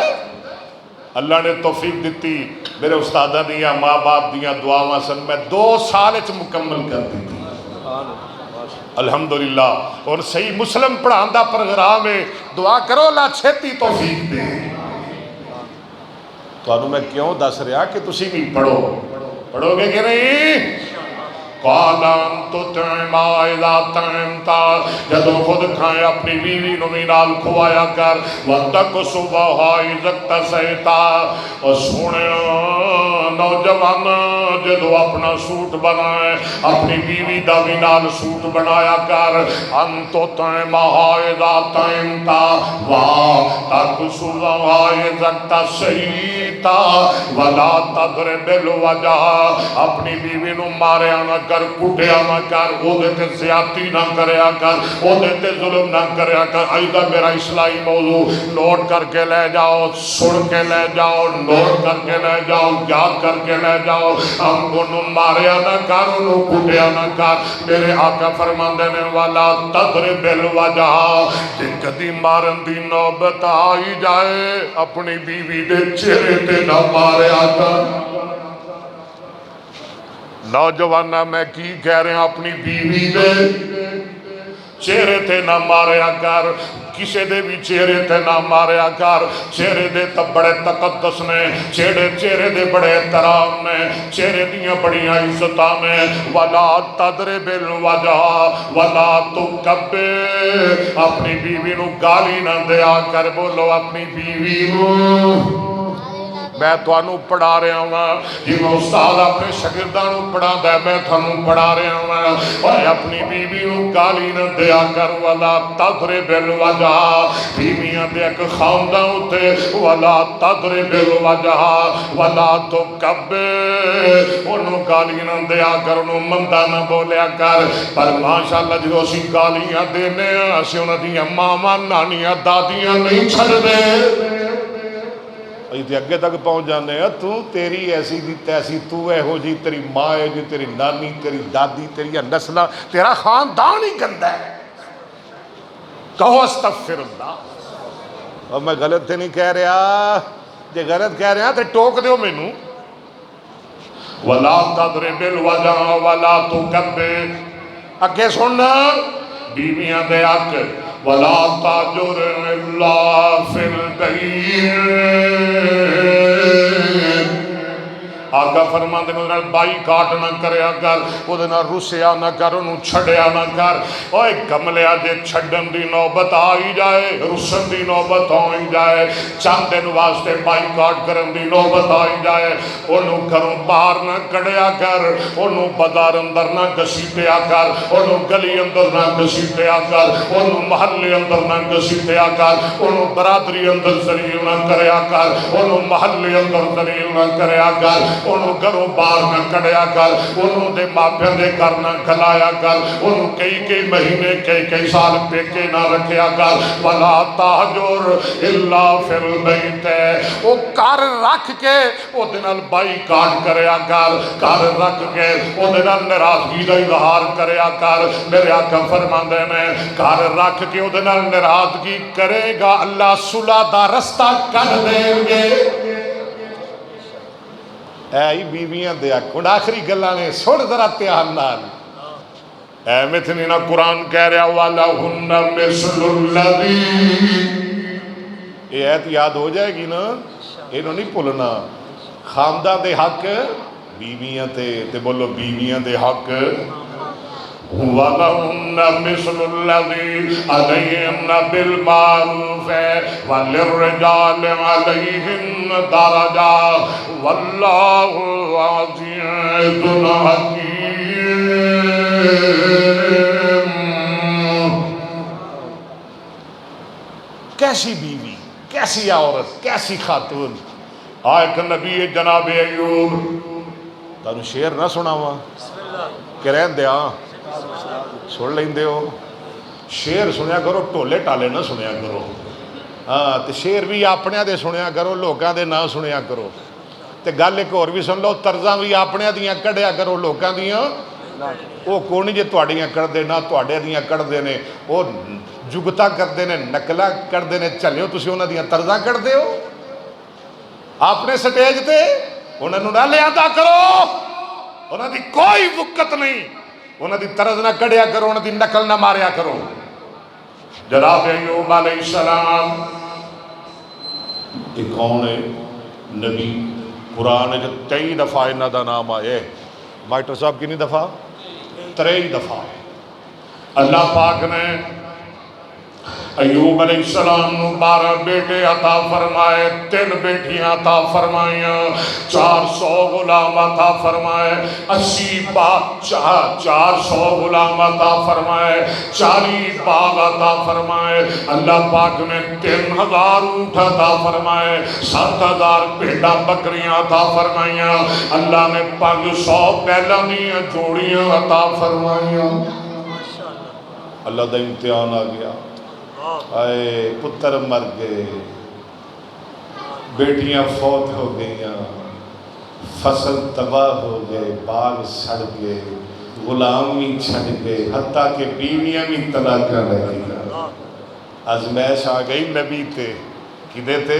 اللہ نے توفیق دیتی میرے استادہ دیاں ماں باپ دیاں دعاواں سن میں 2 سال اچھ مکمل کر دیتی الحمدللہ اور صحیح مسلم پڑھاندہ پروگرام ہے دعا کرو اللہ چھتی توفیق دے تو انہوں میں کیوں دس رہا کہ تسی بھی پڑھو گے کہ نہیں قالام تو تیمہ اذا تیمتا جدو خود کھائیں اپنی بیوی نمینال کھوایا کر وَتَقْ صُبَحَا عِزَقْتَ سَيْتا اور سونے نوجوان جدو اپنا سوٹ بنائے اپنی بیوی نمینال سوٹ بنایا کر انتو تیمہ اذا تیمتا وَتَقْ صُبَحَا عِزَقْتَ سَيْتا وَلَا تَضْرِبِ الْوَجَهَا اپنی بیوی نو مارے آنا کر کٹیا نہ کر وہ دیتے زیادتی نہ کریا کر وہ دیتے ظلم نہ کریا کر آئیدہ میرا اسلائی موضوع نوٹ کر کے لے جاؤ سن کے لے جاؤ نوٹ کر کے لے جاؤ یاد کر کے لے جاؤ ہم کو نو ماریا نہ کر انہوں کٹیا نہ کر میرے آقا فرمان دینے والا تضرب الوجہ جن کدی مارن دی نوبت آئی جائے اپنی بیوی دے چہرے تے نہ ماریا کر نوجوانہ میں کی کہہ رہے ہیں اپنی بیوی دے چہرے تے نہ ماریا کر کسے دے بھی چہرے تے نہ ماریا کر چہرے دے تب بڑے تقدس نے چہرے دے بڑے احترام نے چہرے دیاں بڑیاں عزتاں نے وَلَا تَضْرِبِ الْوَجْهَ وَلَا تُكَبِّرْ اپنی بیوی نو گالی نہ دیا کر بولو اپنی بیوی نو میں توانو پڑھا رہا ہوں جی میں استاد اپنے شاگردانوں پڑھا دے میں تھانوں پڑھا رہا ہوں اور اپنی بیوی نو گالی نہ دیا کر ولا تضرب الوجہ بیویاں دے ایک خاندان ہوتے ولا تضرب الوجہ ولا تکبر انہوں گالی نہ دیا کر انہوں مندہ نہ بولیا کر پر ماشاءاللہ جو اسی گالیاں دینے اسی انہوں دیاں ماما نانیاں دادیاں نہیں چھڑ دے ایتے اگے تک پہنچ جانے ہیں تو تیری ایسی دی تیسی تو ہے ہو جی تیری ماں ہے جی تیری نانی تیری دادی تیری نسلہ تیرا خاندان ہی گندہ ہے کہو استغفر اللہ اور میں غلط تھے نہیں کہہ رہا جے غلط کہہ رہا تے ٹوک دیو میں نو ولا تضرب الوجه ولا تكبر. اگے سننا بیویاں دے حق ولا تاجر الا فی البیت. آقا فرماندے نے انہاں بائی کاٹ نہ کریا کر، اودے نال رسیا نہ کر، انہوں چھڑیا نہ کر. اوے کملیا جے چھڈن دی نوبت آئی جائے، رسن دی نوبت آئی جائے، چند دن واسطے بائی کاٹ کرن دی نوبت آئی جائے، انہوں گھروں باہر نہ کڑیا کر، انہوں بازار اندر نہ گھسیٹیا کر، انہوں گلی اندر نہ گھسیٹیا کر، انہوں محلے اندر نہ گھسیٹیا کر، انہوں برادری اندر ذلیل نہ کریا کر، انہوں محلے اندر ذلیل نہ کریا کر، انہوں گھروں باہر نہ کڑیا کر، انہوں دے ماپیاں دے گھر نہ کھلایا کر، انہوں کئی مہینے کئی سال پیکے نہ رکھیا کر. وَلَا تَحْجُرْ إِلَّا فِي الْبَيْتِ. وہ کار رکھ کے وہ دنال بائی کاٹ کریا کر، کار رکھ کے وہ دنال ناراضگی دا اظہار کریا کر. میرے آقا فرماندے نے کار رکھ کے وہ دنال ناراضگی کرے گا اللہ صلح دا رستہ کر دیں گے. اے بیویاں دے کون آخری گلاں نے سن ذرا دھیان نال. اے متنینا قرآن کہہ رہا وَلَهُنَّ مِثْلُ الَّذِي. یہ ایت یاد ہو جائے گی نا، انہوں نہیں بھولنا. خاندہ دے حق بیویاں تے بولو بیویاں دے حق. وَلَهُنَّ مِثْلُ الَّذِي عَلَيْهِنَّ بِالْمَعْرُوفِ وَلِلرِّجَالِ عَلَيْهِنَّ دَرَجَةٌ وَاللَّهُ عَزِيزٌ حَكِيمٌ. کیسی بیوی، کیسی عورت، کیسی خاتون. ایک نبی جناب ایوب تانوں شعر نہ سناواں کہ رہن دے سن لیندے ہو. شعر سنیا کرو، ٹولے ٹالے نہ سنیا کرو. ہاں تے شعر بھی اپنے دے سنیا کرو، لوکاں دے نہ سنیا کرو. تے گل ایک اور بھی سن لو، طرزاں بھی اپنے دیاں کڈیا کرو، لوکاں دیاں وہ کونی جے تواڈیاں کردے نہ تواڈے دیاں کردے نے، وہ جگتا کردے نے، نقلہ کردے نے. چلیو تسی انہاں دیاں طرزاں کردے ہو اپنے سٹیج تے، انہاں نوں نہ لیاندا کرو. انہاں دی کوئی وقت نہیں، انہاں دی طرز نہ کڑیا کرو، انہاں دی نقل نہ ماریا کرو. جناب ایوب علیہ السلام یہ کون ہے؟ نبی. قرآن جو 23 دفعہ انہاں دا نام آئے. مائٹر صاحب کتنی دفعہ؟ 23 دفعہ. اللہ پاک نے ایوب علیہ السلام 12 بیٹے عطا فرمائے، 3 بیٹیاں عطا فرمائیاں، 400 غلام عطا فرمائے، 400 غلام عطا فرمائے، 40 باغ عطا فرمائے. اللہ پاک نے 3000 اونٹ عطا فرمائے، 7000 بھیڑاں بکریاں عطا فرمائیاں. اللہ نے 500 بیلاں دیاں جوڑیاں عطا فرمائیاں. اللہ دا امتحان آ گیا. آئے پتر مر گئے، بیٹیاں فوت ہو گئیاں، فصل تباہ ہو گئے، باغ سڑ گئے، غلام بھی چھڑ گئے، حتیٰ کہ بیویاں بھی طلاق رہ گئی. آزمائش آ گئی نبی تے کدے تے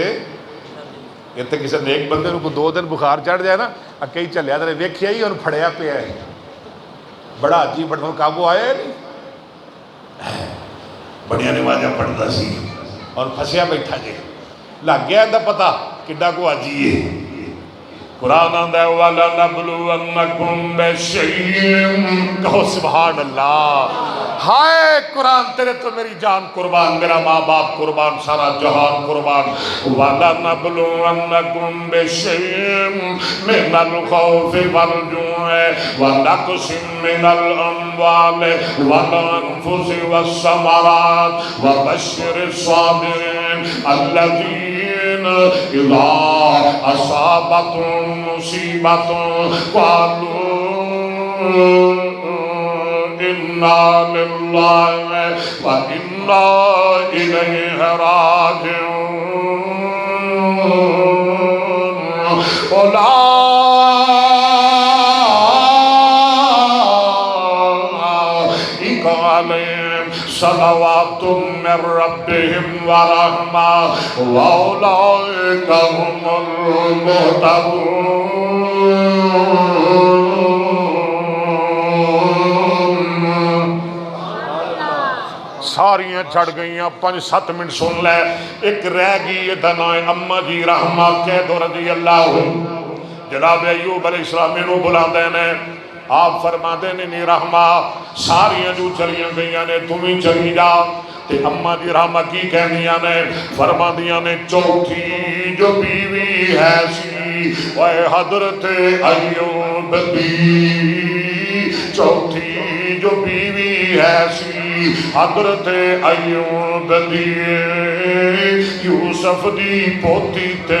اتنے کسی نیک بندے کو 2 دن بخار چڑھ جائے نا کئی چلیا تے ویکھیا ہی انہوں پھڑیا پیا ہے. بڑا عجیب بڑا قابو آیا ہے نہیں، بڑیاں نمازیں پڑھتا سی اور پھسیا بیٹھا جے. لگ گیا اندہ پتا کڈا کو آجیے. قرآن آندہ ہے وَلَنَبْلُوَنَّكُمْ بِشَيْءٍ. کہو سبحان اللہ. ہائے قرآن تیرے تو میری جان قربان، میرا ماں باپ قربان، سارا جہان قربان. وَلَنَبْلُوَنَّكُمْ بِشَيْءٍ مِّنَ الْخَوْفِ وَالْجُوعِ وَنَقْصٍ مِّنَ الْأَمْوَالِ وَالْأَنفُسِ وَالثَّمَرَاتِ وَبَشِّرِ الصَّابِرِينَ الَّذِينَ إِذَا أَصَابَتْهُمْ مُصِيبَةٌ قَالُوا إِنَّا لِلَّهِ وَإِنَّا إِلَيْهِ راجعون. أولئك عليهم صلوات من ربهم ورحمة وأولئك هم المهتدون. ساریاں چڑھ گئیاں 5-7 منٹ سن لے ایک رہ گئی یہ دنائے اما جی رحمہ قید رضی اللہ جناب ایوب علیہ السلام انہوں بلا دینے آپ فرما دینے نہیں رحمہ ساریاں جو چلیاں گئیاں نے تمہیں چلی جا تے اما جی رحمہ کی کہنیاں نے فرما دیاں نے چوتھی جو بیوی ہے سی وہ حضرت ایوب دی چوتھی جو بیوی ہے سی حضرت ایوب دی یوسف دی پوتی تے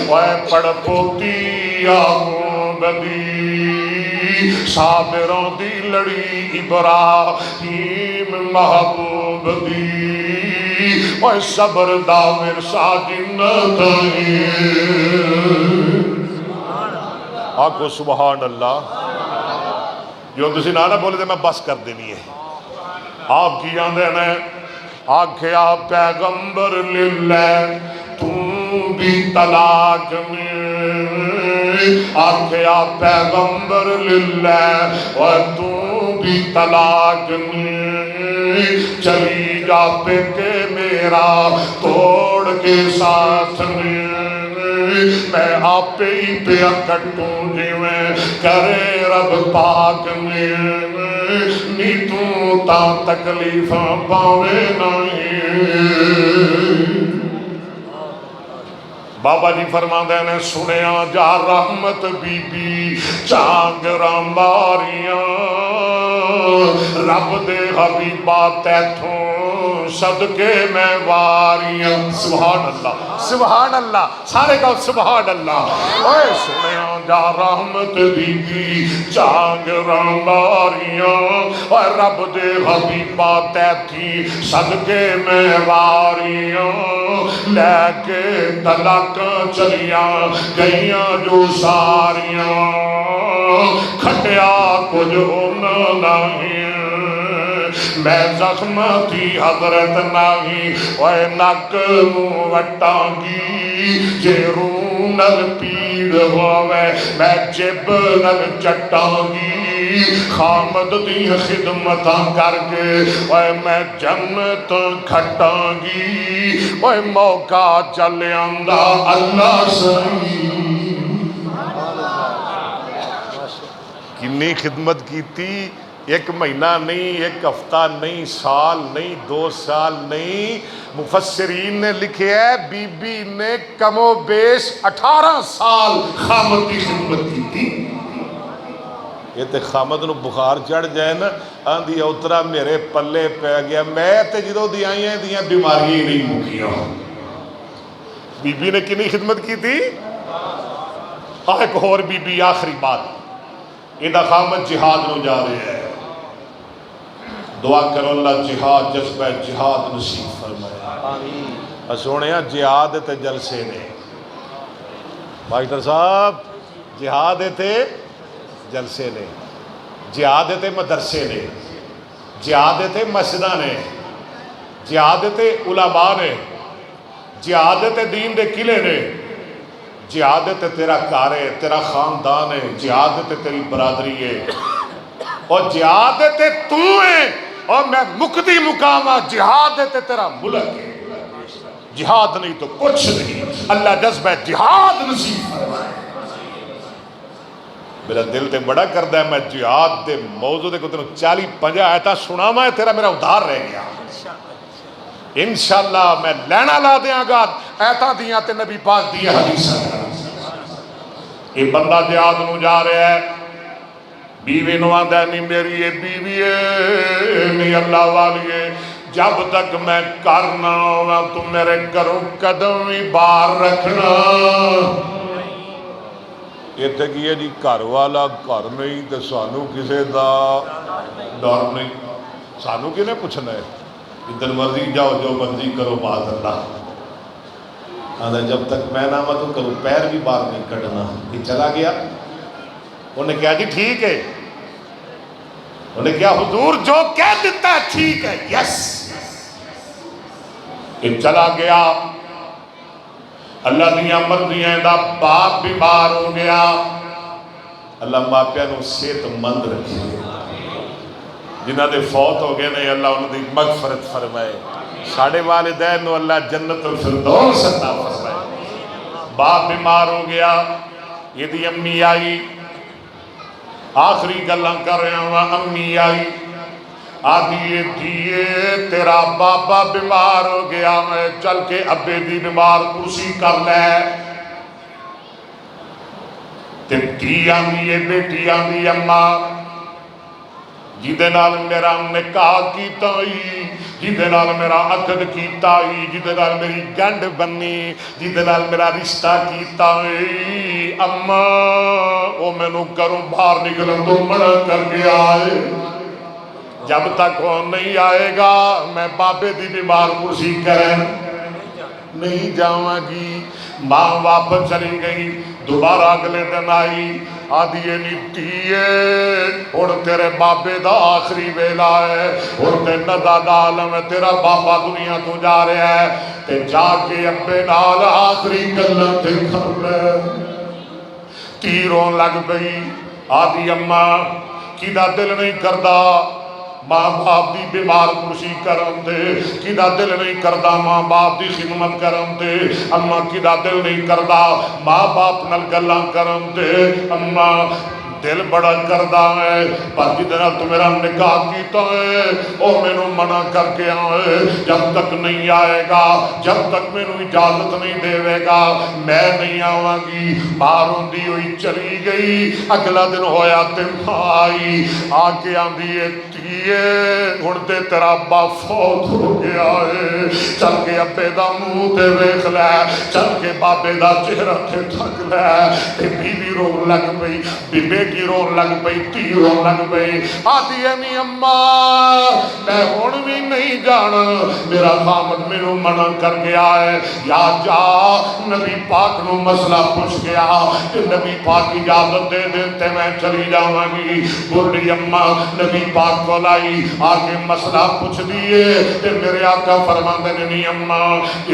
وہ پڑ پوتی یعقوب دی صابروں دی لڑی ابراہیم محبوب دی وہ صبر دا ورثہ جنت آکو سبحان اللہ جو تسی نہ بولے تھے میں بس کر دینی ہے آپ کی آندے نے آکھیا پیغمبر للہ تم بھی طلاق میں آکھیا پیغمبر للہ و تم بھی طلاق میں چلی جا پہ کہ میرا توڑ کے ساتھ میں آپ ہی پہ کٹوں جی میں کرے رب پاک میں نیتوں تا تکلیفاں پاوے نہیں بابا جی فرما دینے سنیا جا رحمت بی بی چانگراں ماریاں رب دے حبیبہ تیتھوں صدقے میں واریاں سبحان اللہ سبحان اللہ سارے کہو سبحان اللہ اے سنیا جا رحمت بی بی چانگراں ماریاں اور رب دے حبیبہ تیتھی صدقے میں واریاں لے کے طلاق چلیاں گئیاں جو ساریاں کھٹیا کچھ ہونا نہیں میں زخم تھی حضرت نہیں اوے نک وٹاں گی جے رونل پیڑ ہوئے میں جب نل چٹاں گی خامد دی خدمتاں کر کے اوے میں جنت کھٹاں گی اوے موقع چلے آندہ اللہ سہی کنی خدمت کی تھی ایک مہینہ نہیں ایک ہفتہ نہیں سال نہیں 2 سال نہیں مفسرین نے لکھے ہے بی بی نے کم و بیش 18 سال خامد کی خدمت کی تھی یہ تے خامد نو بخار چڑھ جائے نا آندھی اترا میرے پلے پہ گیا میں تے جدو دی آئی ہیں دیاں بیماری ہی نہیں مکیاں بی بی نے کنی خدمت کی تھی ایک اور بی بی آخری بات یہ خامد جہاد نو جا رہے ہیں دعا کرو اللہ جہاد جذبہ جہاد نصیب فرمائے سونے جہاد تے جلسے نے ماسٹر صاحب جہاد تے جلسے نے جہاد تے مدرسے نے جہاد تے مسجداں نے جہاد تے علماء نے جہاد تے دین دے قلعے نے جہاد تے تیرا گھر ہے تیرا خاندان ہے جہاد تے تیری برادری ہے اور جہاد تے تو ہے اور میں مقدی مقامہ جہاد تے تیرا ملک ہے جہاد نہیں تو کچھ نہیں اللہ جذبہ جہاد نصیب فرمائے میرا دل تے بڑا کردہ ہے میں جہاد دے موضوع دے کو تنوں 40-50 آیتاں سنا میں تیرا میرا ادھار رہ گیا انشاءاللہ میں لینا لا دیاں گا ایتاں دیاں تے نبی پاک دیا حدیث یہ بندہ جہاد نو جا رہا ہے بیوی نو آندہ نہیں میری یہ بیوی ہے نہیں اللہ والی ہے جب تک میں کرنا ہوا تو میرے گھروں قدم ہی باہر رکھنا یہ تھے کہ یہ جی گھر والا گھر نہیں تو سانو کسے دا ڈر نہیں سانو کنے پوچھنا ہے ادھر مرضی جاؤ جو مرضی کرو باز اللہ آدھا جب تک میں نہ مت کروں پیر بھی باہر نہیں کٹنا یہ چلا گیا انہیں کہا جی ٹھیک ہے انہیں کہا حضور جو کہہ دیتا ہے ٹھیک ہے یس یہ چلا گیا اللہ دیا مرضیاں دا باپ بیمار ہو گیا اللہ ماپیاں نو صحت مند رکھے جنہ دے فوت ہو گئے نے اللہ انہوں دی مغفرت فرمائے، ساڑھے والدین نو اللہ جنت الفردوس عطا فرمائے۔ باپ بیمار ہو گیا، یہ دی امی آئی، آخری گلاں کر رہے ہیں، امی آئی آدھی دیئے تیرا بابا بیمار ہو گیا ہے، چل کے ابے دی بیمار کرسی کر لے۔ تیتی آنی بیٹی آنی اماں جیدے نال میرا نکاح کیتا ہی، جیدے نال میرا عقد کیتا ہی، جیدے نال میری گنڈ بنی، جیدے نال میرا رشتہ کیتا ہی، اماں او میں نو کروں باہر نکلن تو منع کر کے آئے، جب تک وہ نہیں آئے گا میں بابے دی بیمار کرسی کریں نہیں جاواں گی۔ ماں واپس چلی گئی، دوبارہ اگلے دن آئی، آدھیے نیتیے اور تیرے بابے دا آخری ویلا ہے اور تے نداد عالم ہے، تیرا بابا دنیا تو جا رہے ہے، تے جا کے ابے نال آخری گلہ تے کر لے۔ تیروں لگ گئی، آدھی اماں کی دا دل نہیں کردہ ماں باپ دی بیمار کرسی کرم دے، کی دا دل نہیں کردہ ماں باپ دی خدمت کرم دے، اماں کی دا دل نہیں کردہ ماں باپ نل گلاں کرم دے، اماں دل بڑا کردہ ہے پر جدنا تو میرا نکاح کیتا ہے او میں نو منع کر کے آئے، جب تک نہیں آئے گا، جب تک میں نو اجازت نہیں دے گا میں نہیں آواں گی۔ ماروں دی ہوئی چلی گئی، اگلا دن ہویا تے آئی آکے آندھی تیئے اڑتے تیرا ابا فوت ہو گیا ہے، چل کے ابے دا منہ تے ویکھ لے، چل کے بابے دا چہرہ تے تھک لے، تے بیوی رو لگ پئی، بیٹی رو لگ پئی، تی رو لگ پئی، آدھی امی اماں میں ہون بھی نہیں جانا، میرا خامد میں نو منع کر گیا ہے، یا جا نبی پاک نو مسئلہ پوچھ گیا کہ نبی پاک اجازت دے دیتے میں چلی جاواں گی۔ بولی اماں نبی پاک کو لائی آگے مسئلہ پوچھ دیئے کہ میرے آقا فرماندے نے نہیں اماں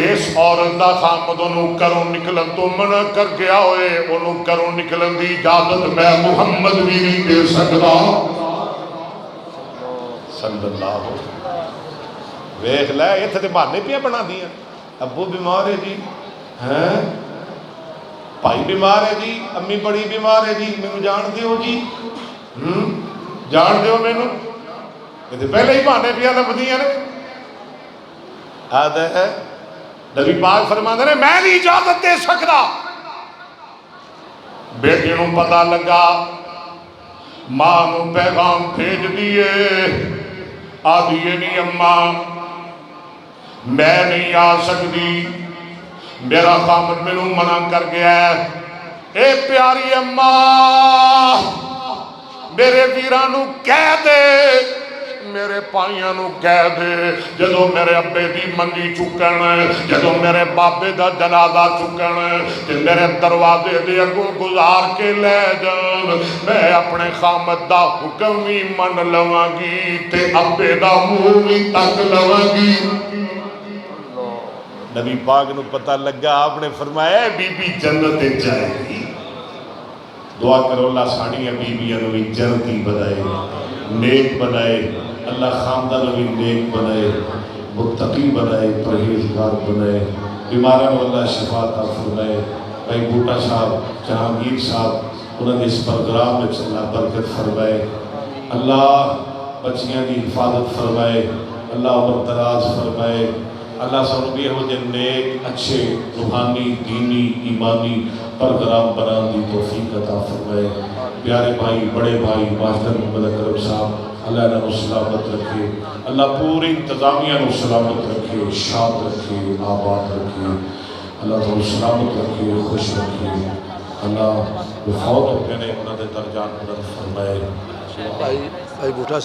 اس عورت دا خامد انہوں کروں نکلن تو منع کر گیا ہوئے، انہوں کروں نکلن دی اجازت میں محمد بھی نہیں دے سکتا صلی اللہ علیہ وسلم۔ ویکھ لے یہ تھے بہانے پہ بنا دیا، ابو بیمار ہے جی، بھائی بیمار ہے جی، امی بڑی بیمار ہے جی، میں نو جان دیو جی، جان دیو میں نو، یہ تھے پہلے ہی بہانے پہ لبدیاں نے۔ آدھے ہے نبی پاک فرماندے نے میں نہیں اجازت دے سکتا۔ بیٹی نو پتہ لگا، ماں نو پیغام بھیج دیئے، آدھیے نہیں اماں میں نہیں آ سکتی، میرا خامد میں نو منع کر گیا ہے۔ اے پیاری اماں میرے ویرانو کہہ دے، میرے پائیاں نو کہہ دے جدو میرے ابے دی منجی چکن، جدو میرے بابے دا جنازہ چکن تے میرے دروازے دے اگوں گزار کے لے جان، میں اپنے خامد دا حکم ہی من لواں گی تے ابے دا منہ ہی تک لواں گی۔ نبی پاک نو پتہ لگا، آپ نے فرمایا بی بی جنت جائے گی، دعا کرو اللہ ساڑیاں بی بیاں نو بھی جنتی بنائے، نیک بنائے، اللہ خاندان بھی نیک بنائے، متقی بنائے، پرہیزگار بنائے، بیماروں کو اللہ شفا عطا فرمائے۔ بھائی بوٹا صاحب، جہانگیر صاحب انہوں نے اس پروگرام میں اللہ برکت فرمائے، اللہ بچیاں کی حفاظت فرمائے، اللہ عمر دراز فرمائے، اللہ سب بھی ہو جن نیک اچھے روحانی دینی ایمانی پروگرام بنان دی توفیق عطا فرمائے۔ پیارے بھائی بڑے بھائی ماسٹر محمد اکرم صاحب اللہ نے سلامت رکھے، اللہ پوری انتظامیہ نے سلامت رکھے، شاد رکھے، آباد رکھے، اللہ تو سلامت رکھے، خوش رکھے، اللہ فوت ہو گئے انہوں نے درجات بلند فرمائے۔